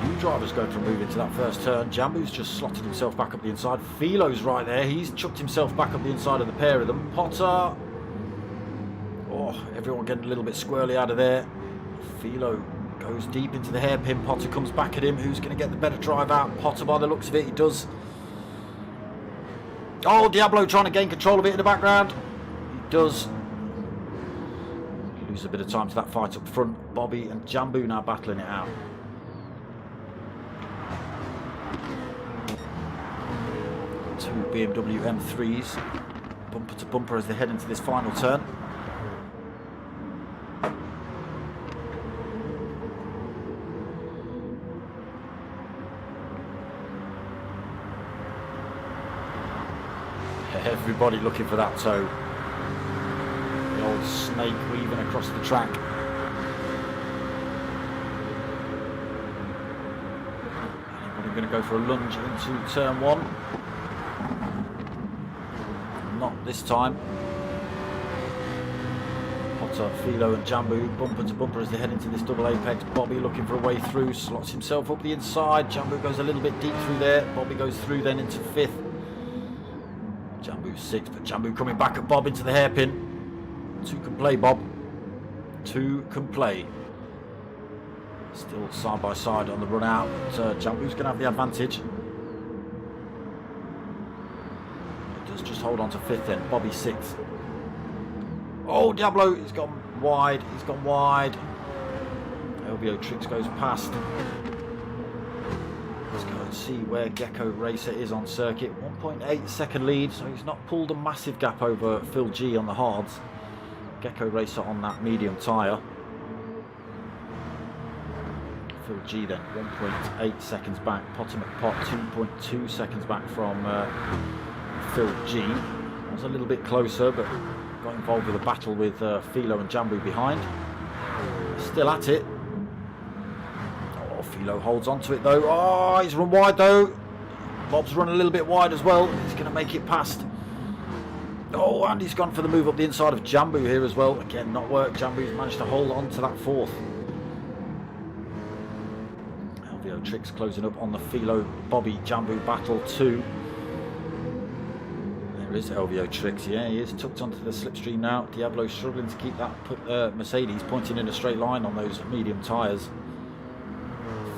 Few drivers going for a move into that first turn. Jambu's just slotted himself back up the inside. Philo's right there. He's chucked himself back up the inside of the pair of them. Potter. Oh, everyone getting a little bit squirrely out of there. Philo goes deep into the hairpin. Potter comes back at him. Who's going to get the better drive out? Potter, by the looks of it, he does. Oh, Diablo trying to gain control of it in the background. He does. Lose a bit of time to that fight up front. Bobby and Jambu now battling it out. Two BMW M3s. Bumper to bumper as they head into this final turn. Everybody looking for that toe. The old snake weaving across the track. Anybody going to go for a lunge into turn one? Not this time. Potter, Philo and Jambu bumper to bumper as they head into this double apex. Bobby looking for a way through, slots himself up the inside. Jambu goes a little bit deep through there. Bobby goes through then into fifth. Jambu sixth, but Jambu coming back at Bob into the hairpin. Two can play, Bob. Two can play. Still side by side on the run out. But, Jambu's going to have the advantage. He does just hold on to fifth then. Bobby sixth. Oh, Diablo, he's gone wide. He's gone wide. LBO Tricks goes past. Let's go and see where Gecko Racer is on circuit. 1.8 second lead, so he's not pulled a massive gap over Phil G on the hards. Gecko Racer on that medium tyre. Phil G then 1.8 seconds back. Potter McPot 2.2 seconds back from Phil G. Was a little bit closer, but got involved with a battle with Philo and Jambu behind. Still at it. Philo holds on to it though. Oh, he's run wide though. Bob's run a little bit wide as well. He's going to make it past. Oh, and he's gone for the move up the inside of Jambu here as well. Again, not worked. Jambu's managed to hold on to that fourth. LVO Tricks closing up on the Philo Bobby Jambu battle too. There is LVO Tricks. Yeah, he is tucked onto the slipstream now. Diablo struggling to keep that Mercedes pointing in a straight line on those medium tyres.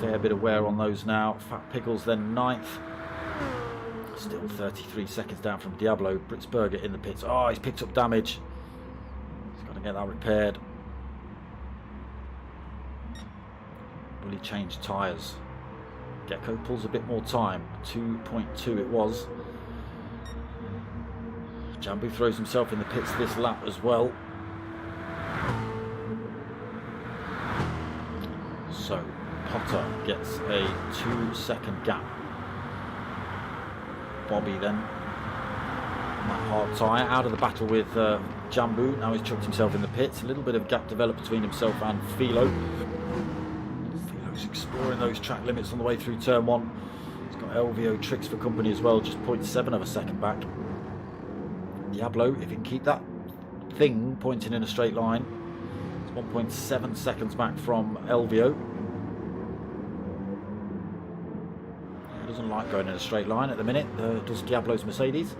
Fair bit of wear on those now. Fat Pickles then ninth. Still 33 seconds down from Diablo. Britzberger in the pits. Oh, he's picked up damage. He's got to get that repaired. Will he change tyres? Gecko pulls a bit more time. 2.2 it was. Jambu throws himself in the pits this lap as well. So Potter gets a 2-second gap. Bobby then on that hard tyre out of the battle with Jambu. Now he's chucked himself in the pits. A little bit of gap developed between himself and Philo. Philo's exploring those track limits on the way through turn one. He's got LVO Tricks for company as well, just 0.7 of a second back. Diablo, if he can keep that thing pointing in a straight line, it's 1.7 seconds back from LVO. Doesn't like going in a straight line at the minute, does Diablo's Mercedes.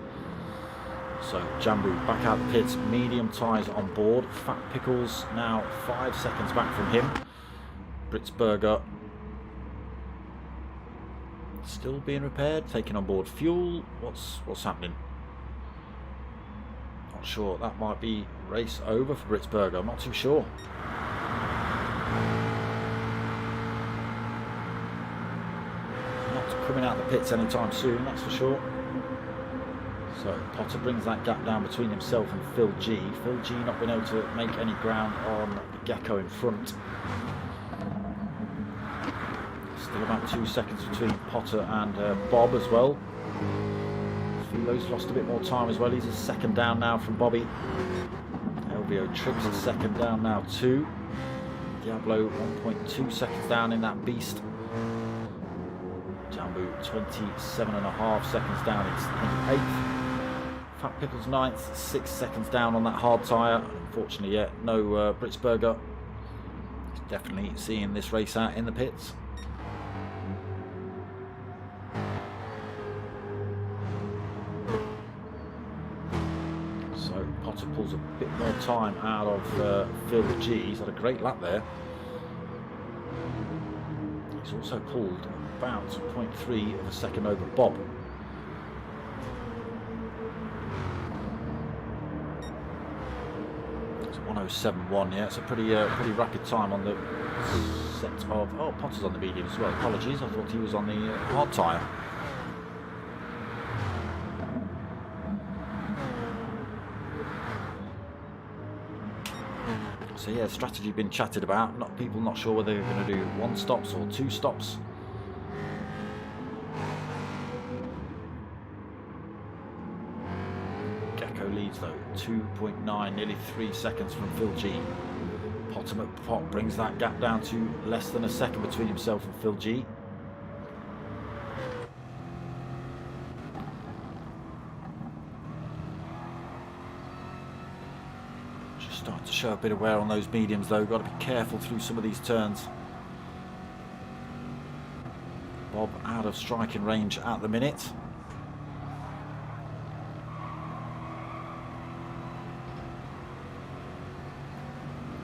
So Jambu back out the pits, medium tyres on board. Fat Pickles now 5 seconds back from him. Britzberger still being repaired, taking on board fuel. What's happening? Not sure. That might be race over for Britzberger. I'm not too sure. Not coming out the pits anytime soon, that's for sure. So Potter brings that gap down between himself and Phil G. Phil G not being able to make any ground on Gecko in front. Still about 2 seconds between Potter and Bob as well. Philo's lost a bit more time as well. He's a second down now from Bobby. Elvio trips a second down now too. Diablo 1.2 seconds down in that beast. Jambu 27.5 seconds down. It's in 8th. Fat Pickles 9th, 6 seconds down on that hard tyre. Unfortunately, yeah, no Britsberger. He's definitely seeing this race out in the pits. So Potter pulls a bit more time out of Phil G. He's had a great lap there. He's also pulled about 0.3 of a second over Bob. It's 1:07.1. Yeah, it's a pretty rapid time on the set of. Oh, Potter's on the medium as well. Apologies, I thought he was on the hard tyre. So yeah, strategy been chatted about. People not sure whether they're going to do 1 stops or 2 stops. Gecko leads though, 2.9, nearly 3 seconds from Phil G. Potter McPot brings that gap down to less than a second between himself and Phil G. Starting to show a bit of wear on those mediums though. Got to be careful through some of these turns. Bob out of striking range at the minute.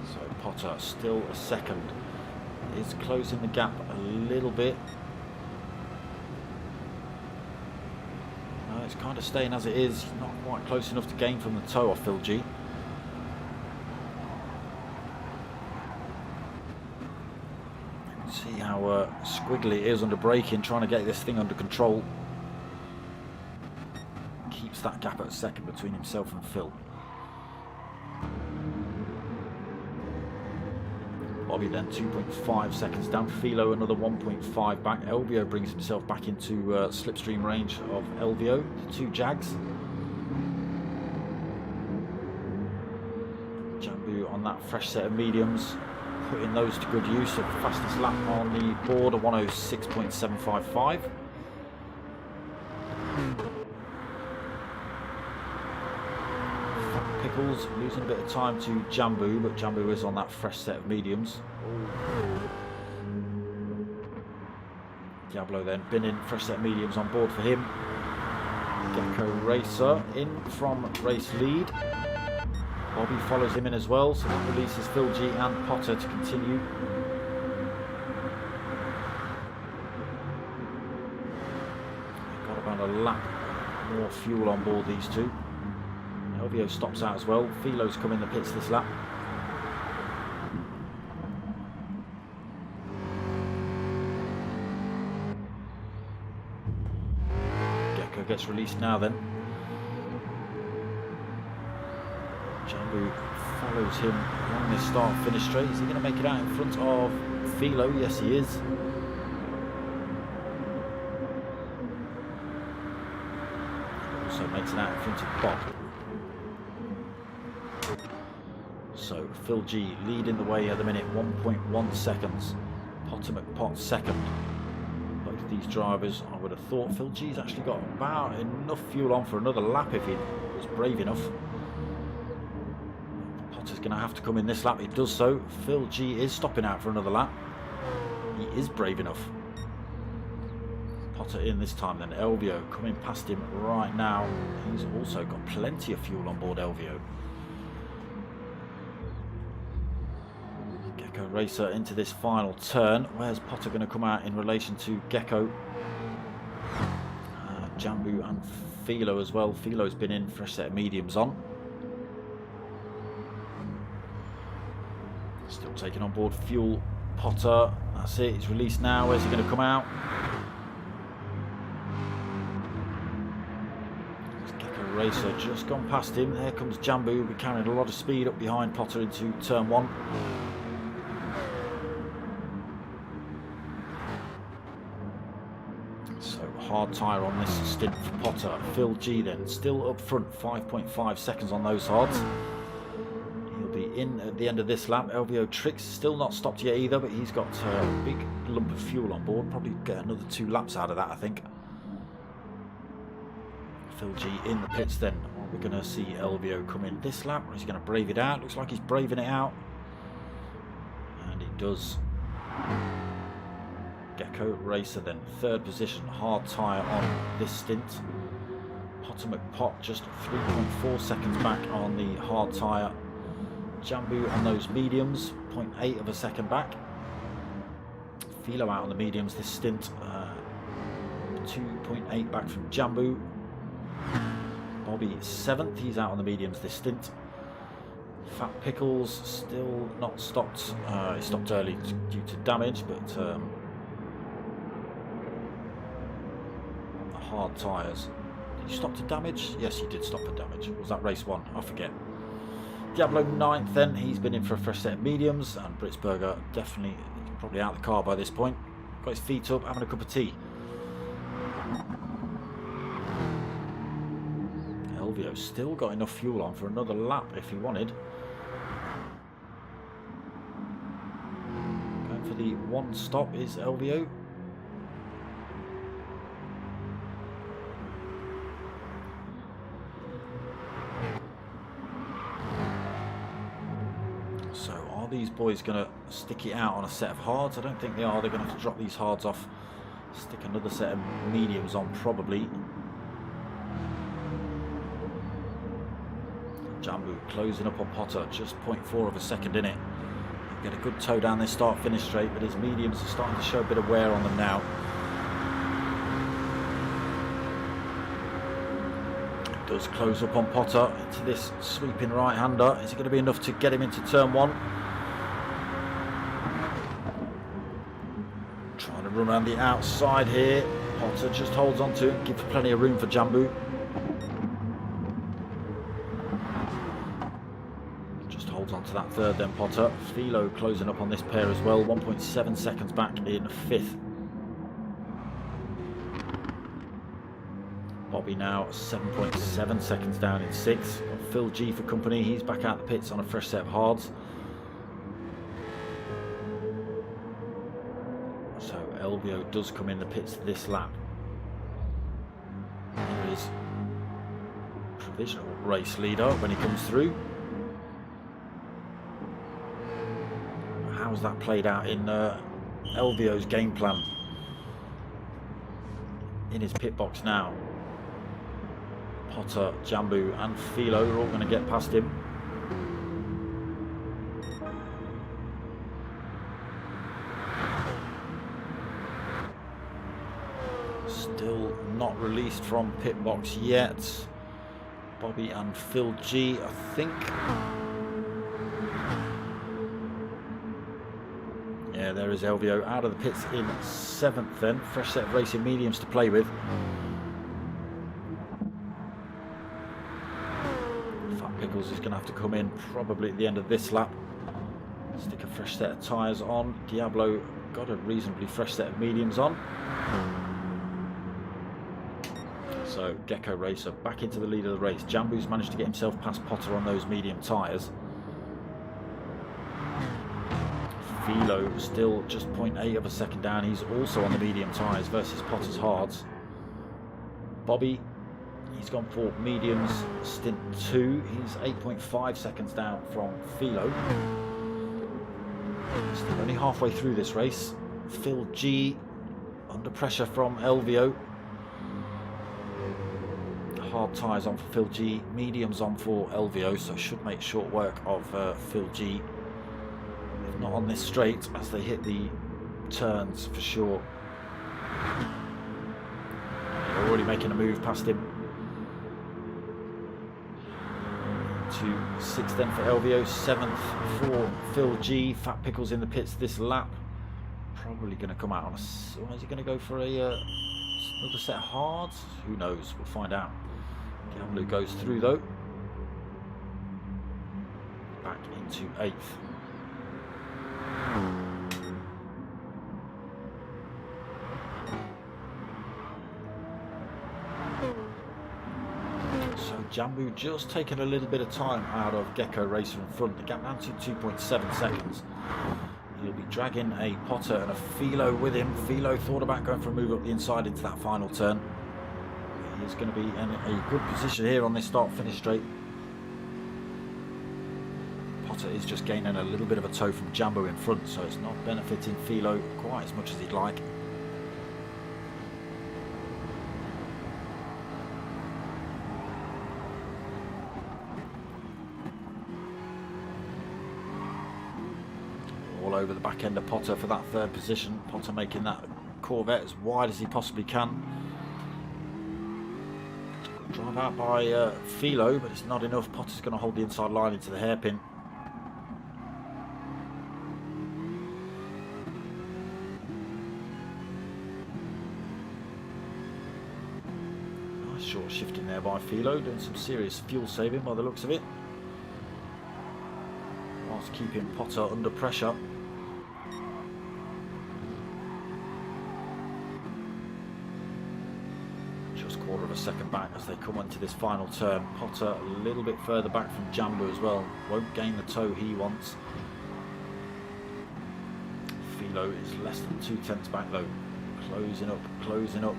So Potter still a second. Is closing the gap a little bit. No, it's kind of staying as it is. Not quite close enough to gain from the toe off Phil G. See how squiggly it is under braking, trying to get this thing under control. Keeps that gap at a second between himself and Phil. Bobby then 2.5 seconds down. Philo another 1.5 back. Elvio brings himself back into slipstream range of Elvio. The 2 Jags. Jambu on that fresh set of mediums. Putting those to good use. The fastest lap on the board, a 1:06.755. Pickles losing a bit of time to Jambu, but Jambu is on that fresh set of mediums. Diablo then binning fresh set of mediums on board for him. Gecko Racer in from race lead. Bobby follows him in as well, so that releases Phil G and Potter to continue. Got about a lap more fuel on board these two. Elvio stops out as well. Philo's come in the pits this lap. Gecko gets released now then. Jambu follows him along this start-finish straight. Is he going to make it out in front of Philo? Yes, he is. Also makes it out in front of Bob. So Phil G leading the way at the minute, 1.1 seconds. Potter McPot second. Both of these drivers, I would have thought Phil G's actually got about enough fuel on for another lap if he was brave enough. Potter's going to have to come in this lap. He does so. Phil G is stopping out for another lap. He is brave enough. Potter in this time then. Elvio coming past him right now. He's also got plenty of fuel on board Elvio. Gecko Racer into this final turn. Where's Potter going to come out in relation to Gecko? Jambu and Philo as well. Philo's been in, fresh set of mediums on. Still Taking on board fuel. Potter, that's it, he's released now. Where's he going to come out? Gr3 just gone past him. There comes Jambu. We're carrying a lot of speed up behind Potter into turn 1. So hard tyre on this stint for Potter. Phil G then still up front, 5.5 seconds on those hards. He'll be in at the end of this lap. LVO Tricks still not stopped yet either, but he's got a big lump of fuel on board. Probably get another 2 laps out of that, I think. Phil G in the pits then. We're going to see LVO come in this lap, or is he going to brave it out? Looks like he's braving it out. And he does. Gr3 then, 3rd position, hard tyre on this stint. Potter McPot just 3.4 seconds back on the hard tyre. Jambu on those mediums, 0.8 of a second back. Philo out on the mediums this stint, 2.8 back from Jambu. Bobby 7th, he's out on the mediums this stint. Fat Pickles still not stopped. He stopped early due to damage, but on the hard tyres. Did he stop to damage? Yes, he did stop for damage. Was that race 1? I forget. Diablo 9th then, he's been in for a fresh set of mediums, and Britsberger definitely probably out of the car by this point. Got his feet up, having a cup of tea. LVO still got enough fuel on for another lap if he wanted. Going for the 1 stop is LVO. So are these boys going to stick it out on a set of hards? I don't think they are. They're going to have to drop these hards off, stick another set of mediums on probably. Jambu closing up on Potter, just 0.4 of a second in it. Get a good toe down this start-finish straight, but his mediums are starting to show a bit of wear on them now. Does close up on Potter into this sweeping right-hander. Is it going to be enough to get him into turn 1? Trying to run around the outside here. Potter just holds on to it, gives plenty of room for Jambu. Onto that 3rd then Potter. Philo closing up on this pair as well, 1.7 seconds back in 5th. Bobby now 7.7 seconds down in 6th. Phil G for company, he's back out the pits on a fresh set of hards. So LVO does come in the pits this lap. There is provisional race leader when he comes through. How's that played out in LVO's game plan? In his pit box now. Potter, Jambu and Philo are all going to get past him. Still not released from pit box yet. Bobby and Phil G, I think. Yeah, there is LVO out of the pits in 7th then. Fresh set of racing mediums to play with. Fat Pickles is going to have to come in probably at the end of this lap. Stick a fresh set of tyres on. Diablo got a reasonably fresh set of mediums on. So Gr3 back into the lead of the race. Jambu's managed to get himself past Potter on those medium tyres. Philo still just 0.8 of a second down. He's also on the medium tyres versus Potter's hards. Bobby, he's gone for mediums stint 2. He's 8.5 seconds down from Philo. Still only halfway through this race. Phil G under pressure from LVO. Hard tyres on for Phil G, mediums on for LVO, so should make short work of Phil G. If not on this straight, as they hit the turns for sure. They're already making a move past him. to 6th then for LVO, 7th for Phil G. Fat Pickles in the pits this lap. Probably going to come out on a... Or is he going to go for another set of hards? Who knows? We'll find out. Diablo goes through though. Back into 8th. So Jambu just taking a little bit of time out of Gr3 in front. The gap down to 2.7 seconds. He'll be dragging a Potter and a Philo with him. Philo thought about going for a move up the inside into that final turn. He is going to be in a good position here on this start-finish straight. Potter is just gaining a little bit of a toe from Jambu in front, so it's not benefiting Philo quite as much as he'd like. All over the back end of Potter for that 3rd position. Potter making that Corvette as wide as he possibly can. Drive out by Philo, but it's not enough. Potter's going to hold the inside line into the hairpin. Nice short shifting there by Philo, doing some serious fuel saving by the looks of it, whilst keeping Potter under pressure. Quarter of a second back as they come onto this final turn. Potter a little bit further back from Jambu as well. Won't gain the toe he wants. Philo is less than 2/10 back though. Closing up, closing up.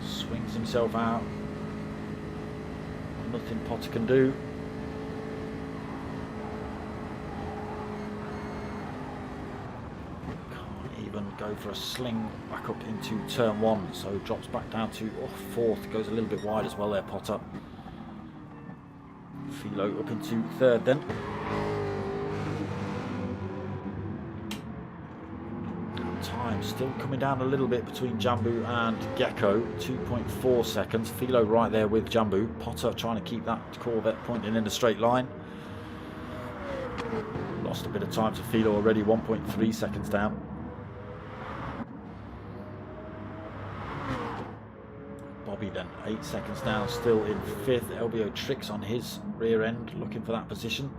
Swings himself out. Nothing Potter can do. Go for a sling back up into turn 1, so drops back down to 4th, goes a little bit wide as well there, Potter. Philo up into 3rd then. Time still coming down a little bit between Jambu and Gecko, 2.4 seconds. Philo right there with Jambu. Potter trying to keep that Corvette pointing in a straight line. Lost a bit of time to Philo already, 1.3 seconds down. Bobby then 8 seconds down, still in 5th. LBO tricks on his rear end, looking for that position.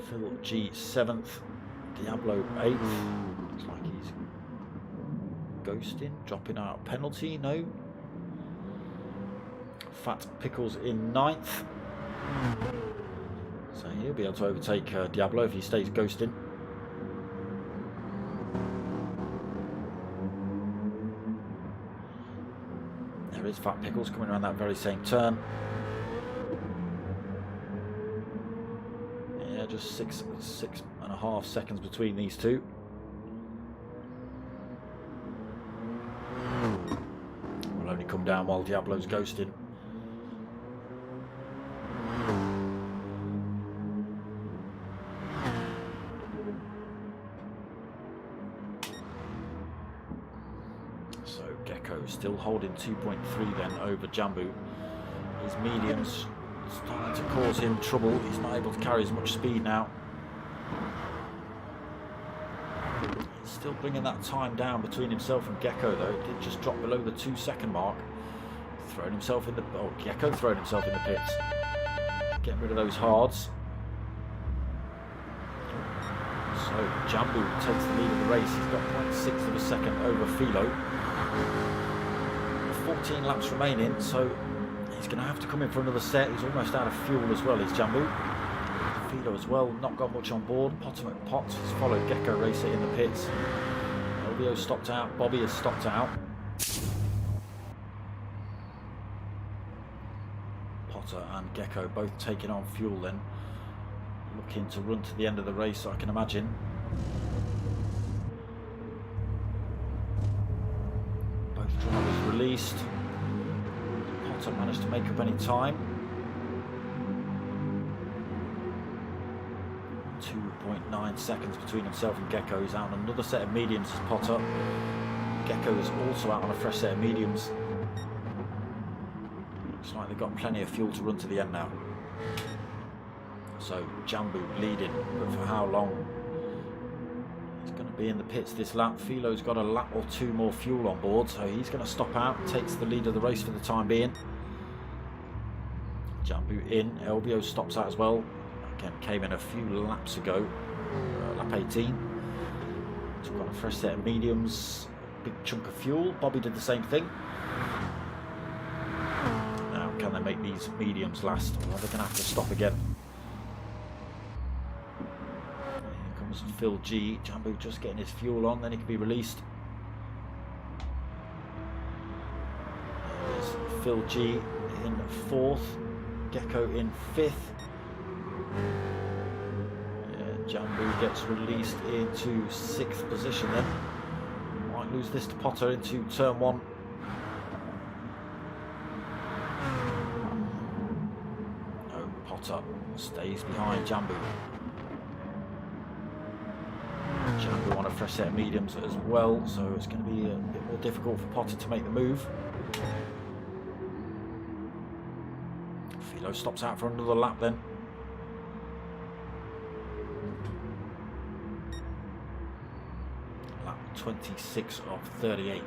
Phil G 7th, Diablo 8th. Looks like he's ghosting, dropping out penalty. No. Fat Pickles in 9th. So he'll be able to overtake Diablo if he stays ghosting. There is Fat Pickles coming around that very same turn. Yeah, just six and a half seconds between these two. Will only come down while Diablo's ghosting. So Gecko still holding 2.3 then over Jambu. His mediums starting to cause him trouble. He's not able to carry as much speed now. He's still bringing that time down between himself and Gecko though. It did just drop below the 2-second mark. Thrown himself in the... Oh, Gecko thrown himself in the pits. Getting rid of those hards. So Jambu takes the lead of the race. He's got 0.6 of a second over Philo. 14 laps remaining, so he's going to have to come in for another set. He's almost out of fuel as well, is Jambu. Philo as well, not got much on board. Potter McPot has followed Gr3 in the pits. LBO stopped out, Bobby has stopped out. Potter and Gecko both taking on fuel then. Looking to run to the end of the race, I can imagine. Both drivers released. Potter managed to make up any time. 2.9 seconds between himself and Gecko. He's out on another set of mediums as Potter. Gecko's also out on a fresh set of mediums. Looks like they've got plenty of fuel to run to the end now. So Jambu leading, but for how long? He's going to be in the pits this lap. Philo's got a lap or two more fuel on board, so he's going to stop out, takes the lead of the race for the time being. Jambu in, Elvio stops out as well. Again, came in a few laps ago, lap 18. So we've got a fresh set of mediums, big chunk of fuel. Bobby did the same thing. Now, can they make these mediums last? Well, they're going to have to stop again. Here comes Phil G. Jambu just getting his fuel on, then he can be released. There's Phil G in 4th, Gecko in 5th. Jambu gets released into 6th position then. Might lose this to Potter into turn 1. No, Potter stays behind Jambu. Jambu on a fresh set of mediums as well, so it's going to be a bit more difficult for Potter to make the move. Philo stops out for another lap then. Lap 26 of 38.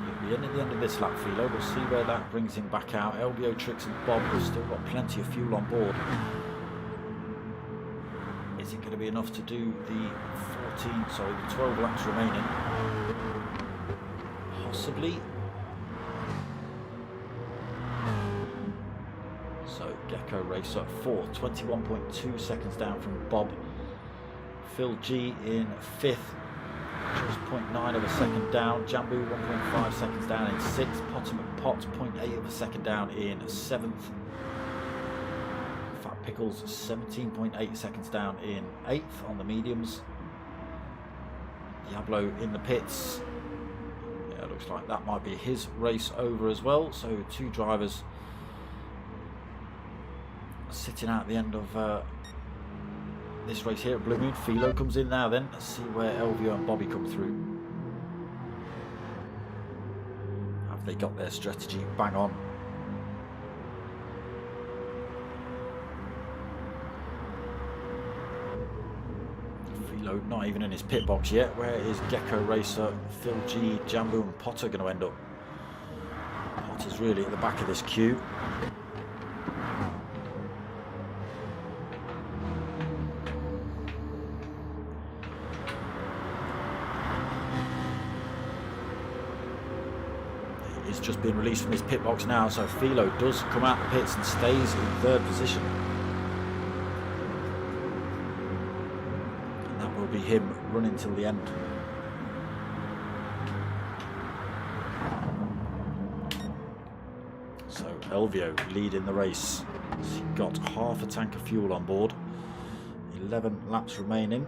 He'll be in at the end of this lap, Philo. We'll see where that brings him back out. Elvio, Trix and Bob have still got plenty of fuel on board. Is it going to be enough to do the 12 laps remaining? Possibly. So Gecko race up 4th, 21.2 seconds down from Bob. Phil G in 5th, just 0.9 of a second down. Jambu 1.5 seconds down in 6th. Potter McPot 0.8 of a second down in 7th. Fat Pickles 17.8 seconds down in 8th on the mediums. Diablo in the pits. Yeah, looks like that might be his race over as well. So 2 drivers sitting out at the end of this race here at Blue Moon. Philo comes in now then. Let's see where Elvio and Bobby come through. Have they got their strategy bang on? Philo not even in his pit box yet. Where is Gecko racer Phil G, Jambu and Potter going to end up? Potter's really at the back of this queue. He's just been released from his pit box now, so Philo does come out the pits and stays in 3rd position. And that will be him running till the end. So Elvio leading the race. He's got half a tank of fuel on board. 11 laps remaining.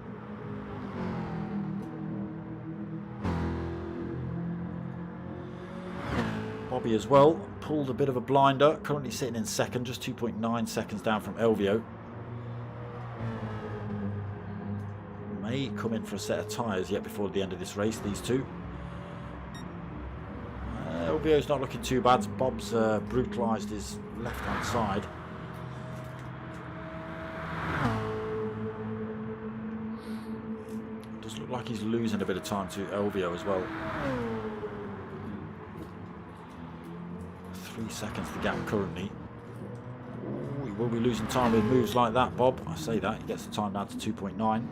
Bobby as well, pulled a bit of a blinder, currently sitting in 2nd, just 2.9 seconds down from Elvio. May come in for a set of tyres yet before the end of this race, these two. Elvio's not looking too bad. Bob's brutalised his left-hand side. Does look like he's losing a bit of time to Elvio as well. 3 seconds the gap currently. Ooh, he will be losing time with moves like that, Bob. I say that, he gets the time down to 2.9.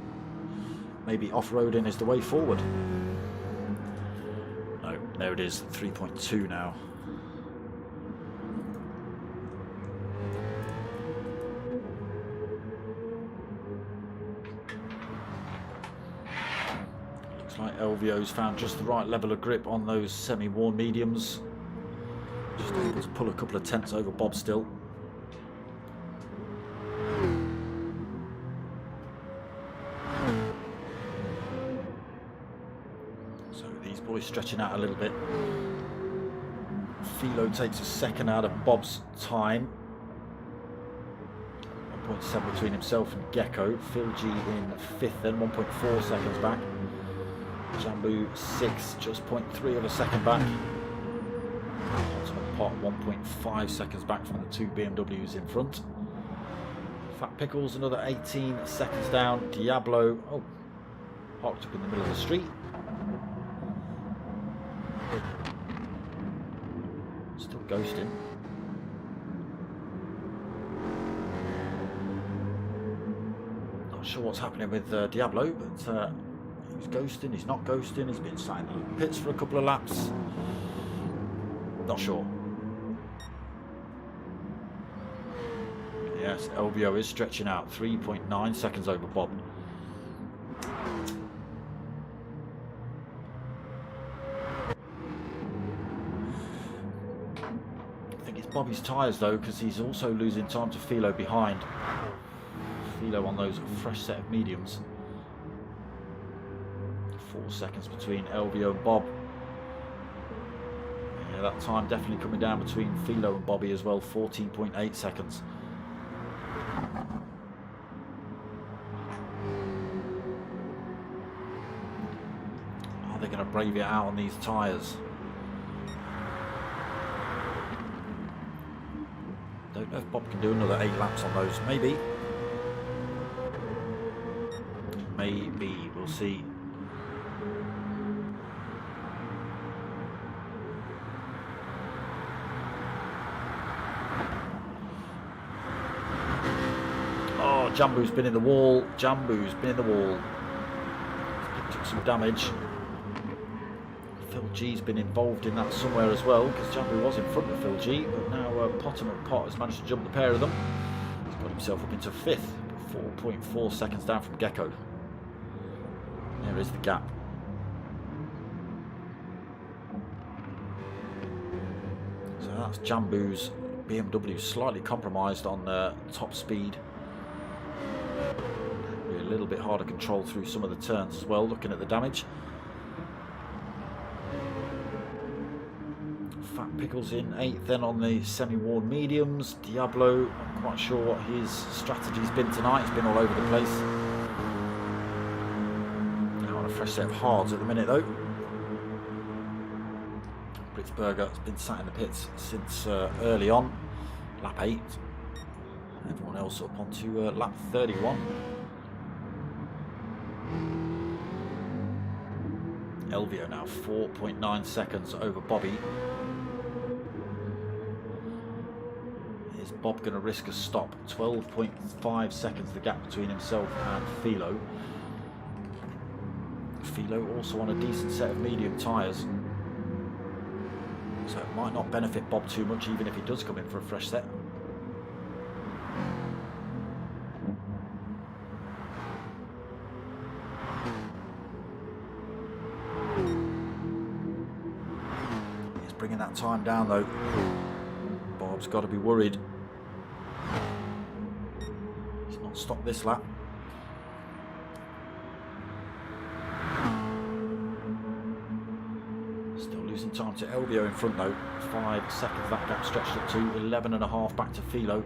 Maybe off-roading is the way forward. No, there it is, 3.2 now. Looks like Elvio's found just the right level of grip on those semi-worn mediums. Just able to pull a couple of tenths over Bob still. So these boys stretching out a little bit. Philo takes a second out of Bob's time. 1.7 between himself and Gecko. Phil G in 5th then, 1.4 seconds back. Jambu 6, just 0.3 of a second back. Ultimate Pot 1.5 seconds back from the 2 BMWs in front. Fat Pickles another 18 seconds down. Diablo, oh, parked up in the middle of the street. Still ghosting. Not sure what's happening with Diablo, but he's ghosting, he's not ghosting, he's been sat in the pits for a couple of laps. Not sure. Yes, LVO is stretching out, 3.9 seconds over Bob. I think it's Bobby's tyres though, because he's also losing time to Philo behind. Philo on those fresh set of mediums. 4 seconds between LVO and Bob. Yeah, that time definitely coming down between Philo and Bobby as well, 14.8 seconds. Are they going to brave it out on these tyres? Don't know if Bob can do another 8 laps on those. Maybe. Maybe. We'll see. Oh, Jambu's been in the wall. Jambu's been in the wall. He's picked up some damage. Phil G's been involved in that somewhere as well, because Jambu was in front of Phil G, but now Potham and Pot has managed to jump the pair of them. He's got himself up into 5th, 4.4 seconds down from Gecko. There is the gap. So that's Jambu's BMW slightly compromised on top speed. Be a little bit harder control through some of the turns as well, looking at the damage. Fat Pickles in 8th then on the semi-worn mediums. Diablo, not quite sure what his strategy's been tonight. He's been all over the place. Now on a fresh set of hards at the minute though. Blitzberger has been sat in the pits since early on, lap 8. Everyone else up onto lap 31. Elvio now 4.9 seconds over Bobby. Is Bob going to risk a stop? 12.5 seconds the gap between himself and Philo. Philo also on a decent set of medium tyres. So it might not benefit Bob too much even if he does come in for a fresh set. He's bringing that time down though. Bob's got to be worried. He's not stopped this lap. Time to Elvio in front though, 5 seconds that gap stretched up to 11.5 back to Philo.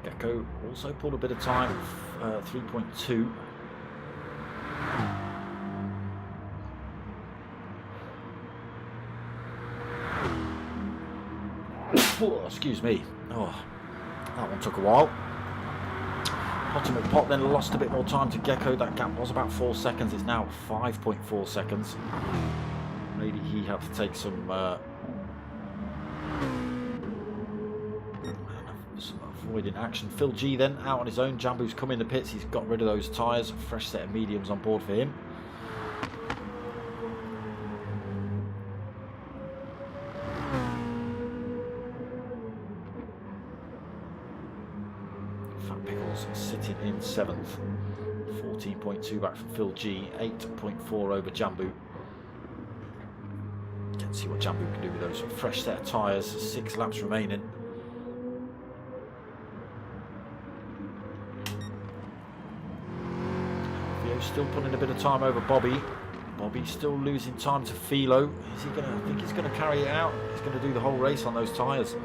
Gecko also pulled a bit of time, 3.2. Oh, excuse me. Oh, that one took a while. Potham and Pot then lost a bit more time to Gecko. That gap was about 4 seconds. It's now 5.4 seconds. Maybe he had to take some avoiding action. Phil G then out on his own. Jambu's come in the pits. He's got rid of those tyres. Fresh set of mediums on board for him. Fat Pickles sitting in 7th. 14.2 back from Phil G. 8.4 over Jambu. Let's see what Jambu can do with those. Fresh set of tyres, 6 laps remaining. Vio's still putting a bit of time over Bobby. Bobby's still losing time to Philo. Is he gonna? I think he's going to carry it out. He's going to do the whole race on those tyres.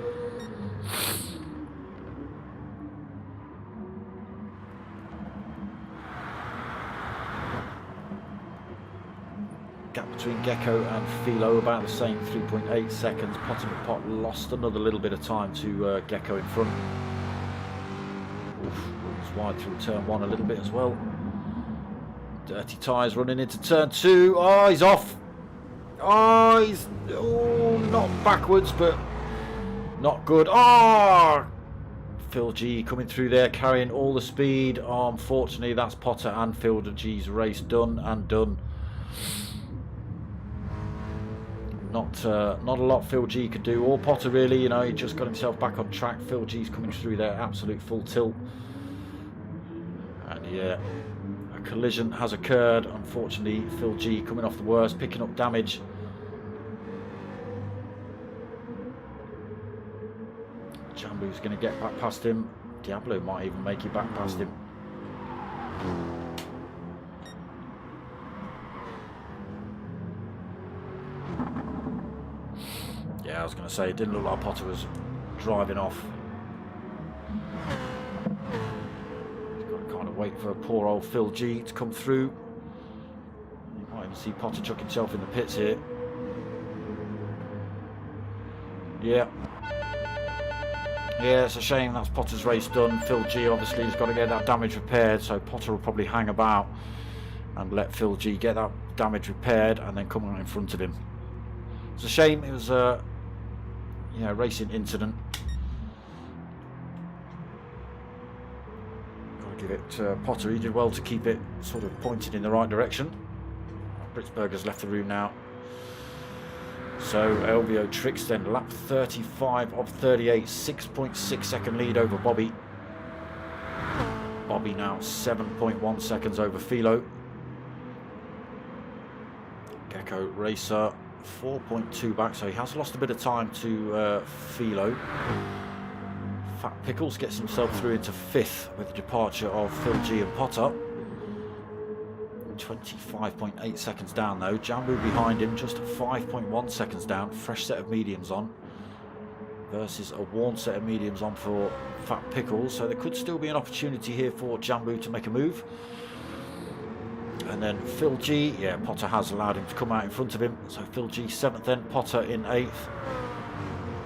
between Gecko and Philo, about the same, 3.8 seconds. Potter Pot lost another little bit of time to Gecko in front. Oof, runs wide through turn 1 a little bit as well. Dirty Tyres running into turn 2. Oh, he's off. Oh, he's not backwards, but not good. Oh, Phil G coming through there, carrying all the speed. Oh, unfortunately, that's Potter and Phil G's race done and done. Not a lot Phil G could do, or Potter really. You know, he just got himself back on track. Phil G's coming through there, absolute full tilt. And yeah, a collision has occurred. Unfortunately, Phil G coming off the worst, picking up damage. Jambu's going to get back past him. Diablo might even make it back past him. Yeah, I was going to say, it didn't look like Potter was driving off. He's got to kind of wait for poor old Phil G to come through. You might even see Potter chuck himself in the pits here. Yeah. Yeah, it's a shame that's Potter's race done. Phil G obviously has got to get that damage repaired, so Potter will probably hang about and let Phil G get that damage repaired and then come on in front of him. It's a shame. It was a racing incident. Got to give it Potter. He did well to keep it sort of pointed in the right direction. Britzberger's left the room now. So LVO Tricks then lap 35 of 38, 6.6 second lead over Bobby. Bobby now 7.1 seconds over Philo. Gecko Racer 4.2 back, so he has lost a bit of time to Philo. Fat Pickles gets himself through into 5th with the departure of Phil G and Potter. 25.8 seconds down though. Jambu behind him, just 5.1 seconds down. Fresh set of mediums on versus a worn set of mediums on for Fat Pickles, so there could still be an opportunity here for Jambu to make a move. And then Phil G, yeah, Potter has allowed him to come out in front of him, so Phil G 7th, then Potter in 8th.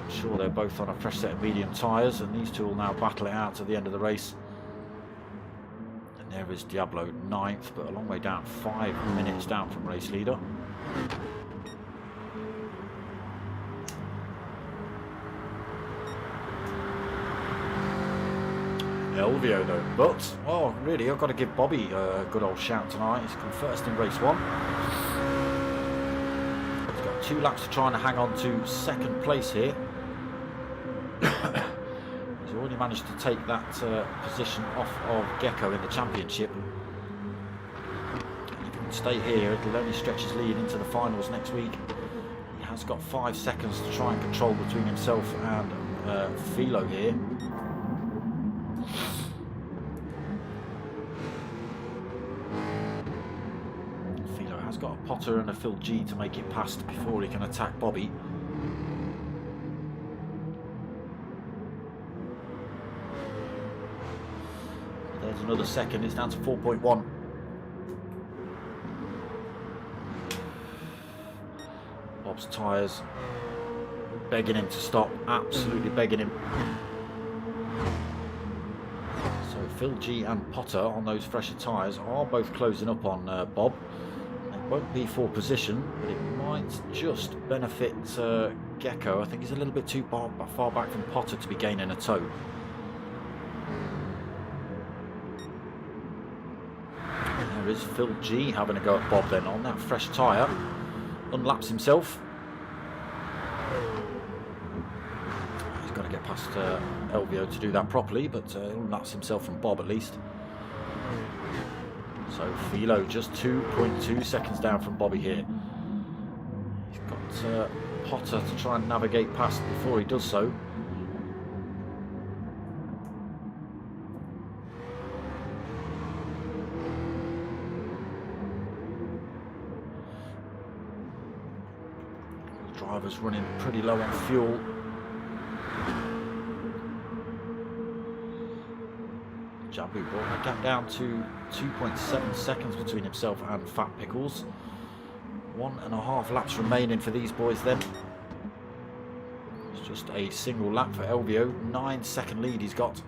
I'm sure they're both on a fresh set of medium tyres, and these two will now battle it out to the end of the race. There is Diablo 9th, but a long way down, 5 minutes down from race leader. Elvio though, but, oh really, I've got to give Bobby a good old shout tonight. He's come first in race 1. He's got 2 laps to try and hang on to 2nd place here. He's already managed to take that position off of Gecko in the championship. And if he can stay here, it'll only stretch his lead into the finals next week. He has got 5 seconds to try and control between himself and Philo here. Philo has got a Potter and a Phil G to make it past before he can attack Bobby. There's another second, it's down to 4.1. Bob's tyres begging him to stop, absolutely begging him. So Phil G and Potter on those fresher tyres are both closing up on Bob. It won't be for position, but it might just benefit Gecko. I think he's a little bit too far back from Potter to be gaining a toe. There is Phil G having a go at Bob then on that fresh tyre. Unlaps himself. He's got to get past LVO to do that properly, but unlaps himself from Bob at least. So Philo just 2.2 seconds down from Bobby here. He's got Potter to try and navigate past before he does so. Driver's running pretty low on fuel. Jambu brought that gap down to 2.7 seconds between himself and Fat Pickles. 1.5 laps remaining for these boys then. It's just a single lap for Elvio. 9-second lead he's got.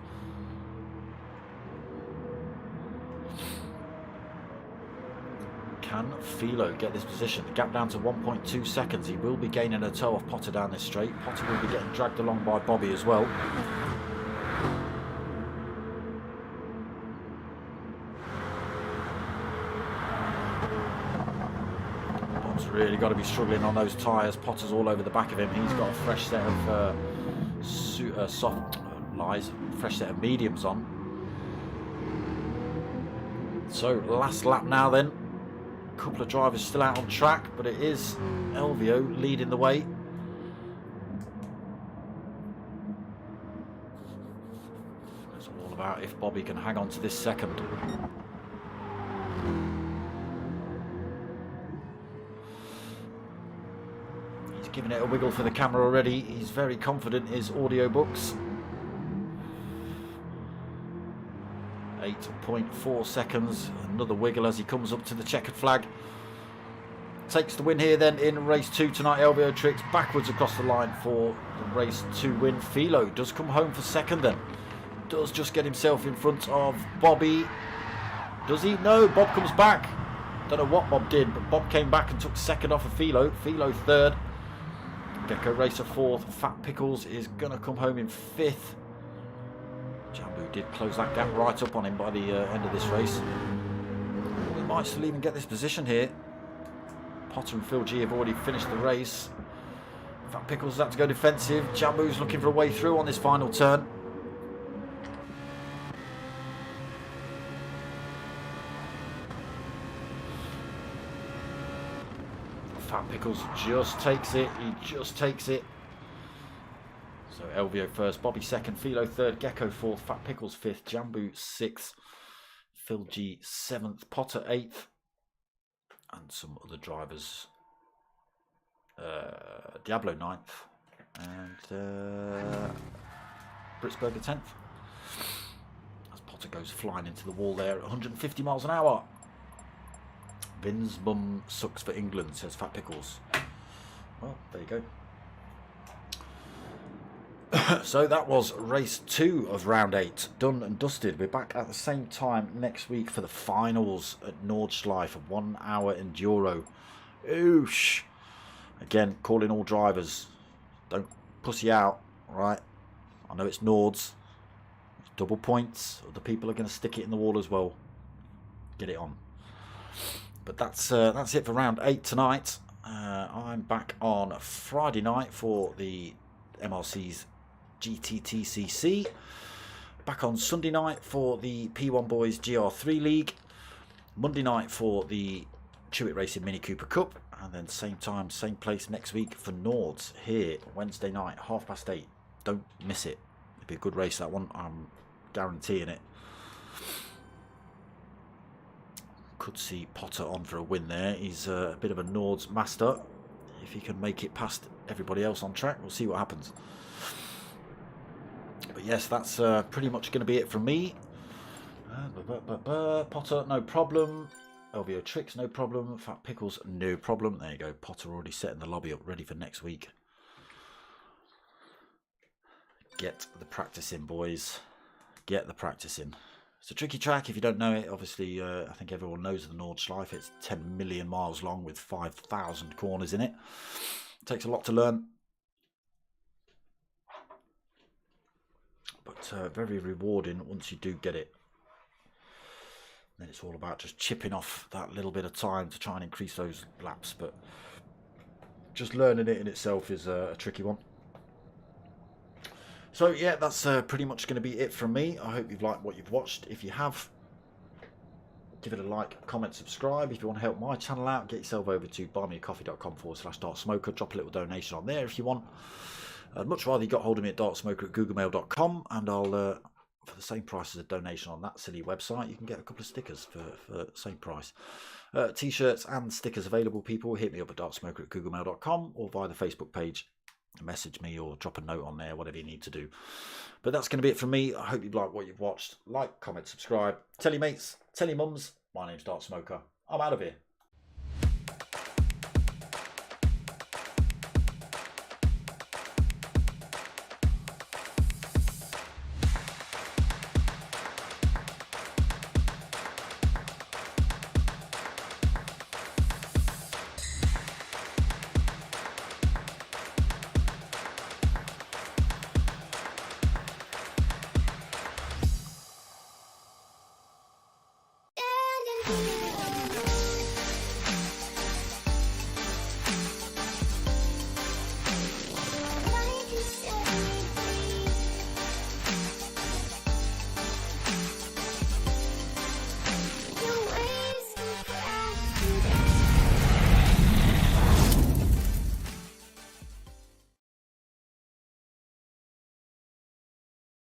Can Philo get this position? The gap down to 1.2 seconds. He will be gaining a toe off Potter down this straight. Potter will be getting dragged along by Bobby as well. Bob's really got to be struggling on those tyres. Potter's all over the back of him. He's got a fresh set of fresh set of mediums on. So last lap now then. Couple of drivers still out on track, but it is Elvio leading the way. It's all about if Bobby can hang on to this second. He's giving it a wiggle for the camera already. He's very confident in his audiobooks. 8.4 seconds, another wiggle as he comes up to the checkered flag. Takes the win here then in race 2 tonight. Elvio Tricks backwards across the line for the race 2 win. Philo does come home for second then. Does just get himself in front of Bobby. Does he? No, Bob comes back. Don't know what Bob did, but Bob came back and took second off of Philo. Philo third. Gecko Racer fourth. Fat Pickles is going to come home in fifth. Jambu did close that gap right up on him by the end of this race. We might still even get this position here. Potter and Phil G have already finished the race. Fat Pickles has had to go defensive. Jambu's looking for a way through on this final turn. Fat Pickles just takes it. He just takes it. So Elvio first, Bobby second, Philo third, Gecko fourth, Fat Pickles fifth, Jambu sixth, Phil G seventh, Potter eighth, and some other drivers. Diablo ninth, and Britzberger 10th. As Potter goes flying into the wall there at 150 miles an hour. Vin's bum sucks for England, says Fat Pickles. Well, there you go. So that was race 2 of round 8, done and dusted. We're back at the same time next week for the finals at Nordschleife, a 1 hour enduro. Oosh! Again, calling all drivers, don't pussy out, right? I know it's Nords, it's double points, other people are going to stick it in the wall as well. Get it on. But that's it for round 8 tonight. I'm back on Friday night for the MRCs GTTCC. Back on Sunday night for the P1 Boys Gr3 League. Monday night for the Chewit Racing Mini Cooper Cup. And then same time, same place next week for Nords here Wednesday night, 8:30. Don't miss it. It'll be a good race, that one. I'm guaranteeing it. Could see Potter on for a win there. He's a bit of a Nords master. If he can make it past everybody else on track, we'll see what happens. But yes, that's pretty much going to be it from me. Potter, no problem. Elvio Tricks, no problem. Fat Pickles, no problem. There you go. Potter already setting the lobby up ready for next week. Get the practice in, boys. Get the practice in. It's a tricky track if you don't know it. Obviously, I think everyone knows the Nordschleife. It's 10 million miles long with 5,000 corners in it. It takes a lot to learn. But very rewarding once you do get it. Then it's all about just chipping off that little bit of time to try and increase those laps. But just learning it in itself is a tricky one. So yeah, that's pretty much going to be it from me. I hope you've liked what you've watched. If you have, give it a like, comment, subscribe. If you want to help my channel out, get yourself over to buymeacoffee.com/dartsmoker. Drop a little donation on there if you want. I'd much rather you got hold of me at dartsmoker@googlemail.com, and I'll for the same price as a donation on that silly website, you can get a couple of stickers for the same price. T-shirts and stickers available, people. Hit me up at dartsmoker@googlemail.com or via the Facebook page. Message me or drop a note on there, whatever you need to do. But that's going to be it from me. I hope you've liked what you've watched. Like, comment, subscribe. Tell your mates, tell your mums. My name's Dartsmoker. I'm out of here.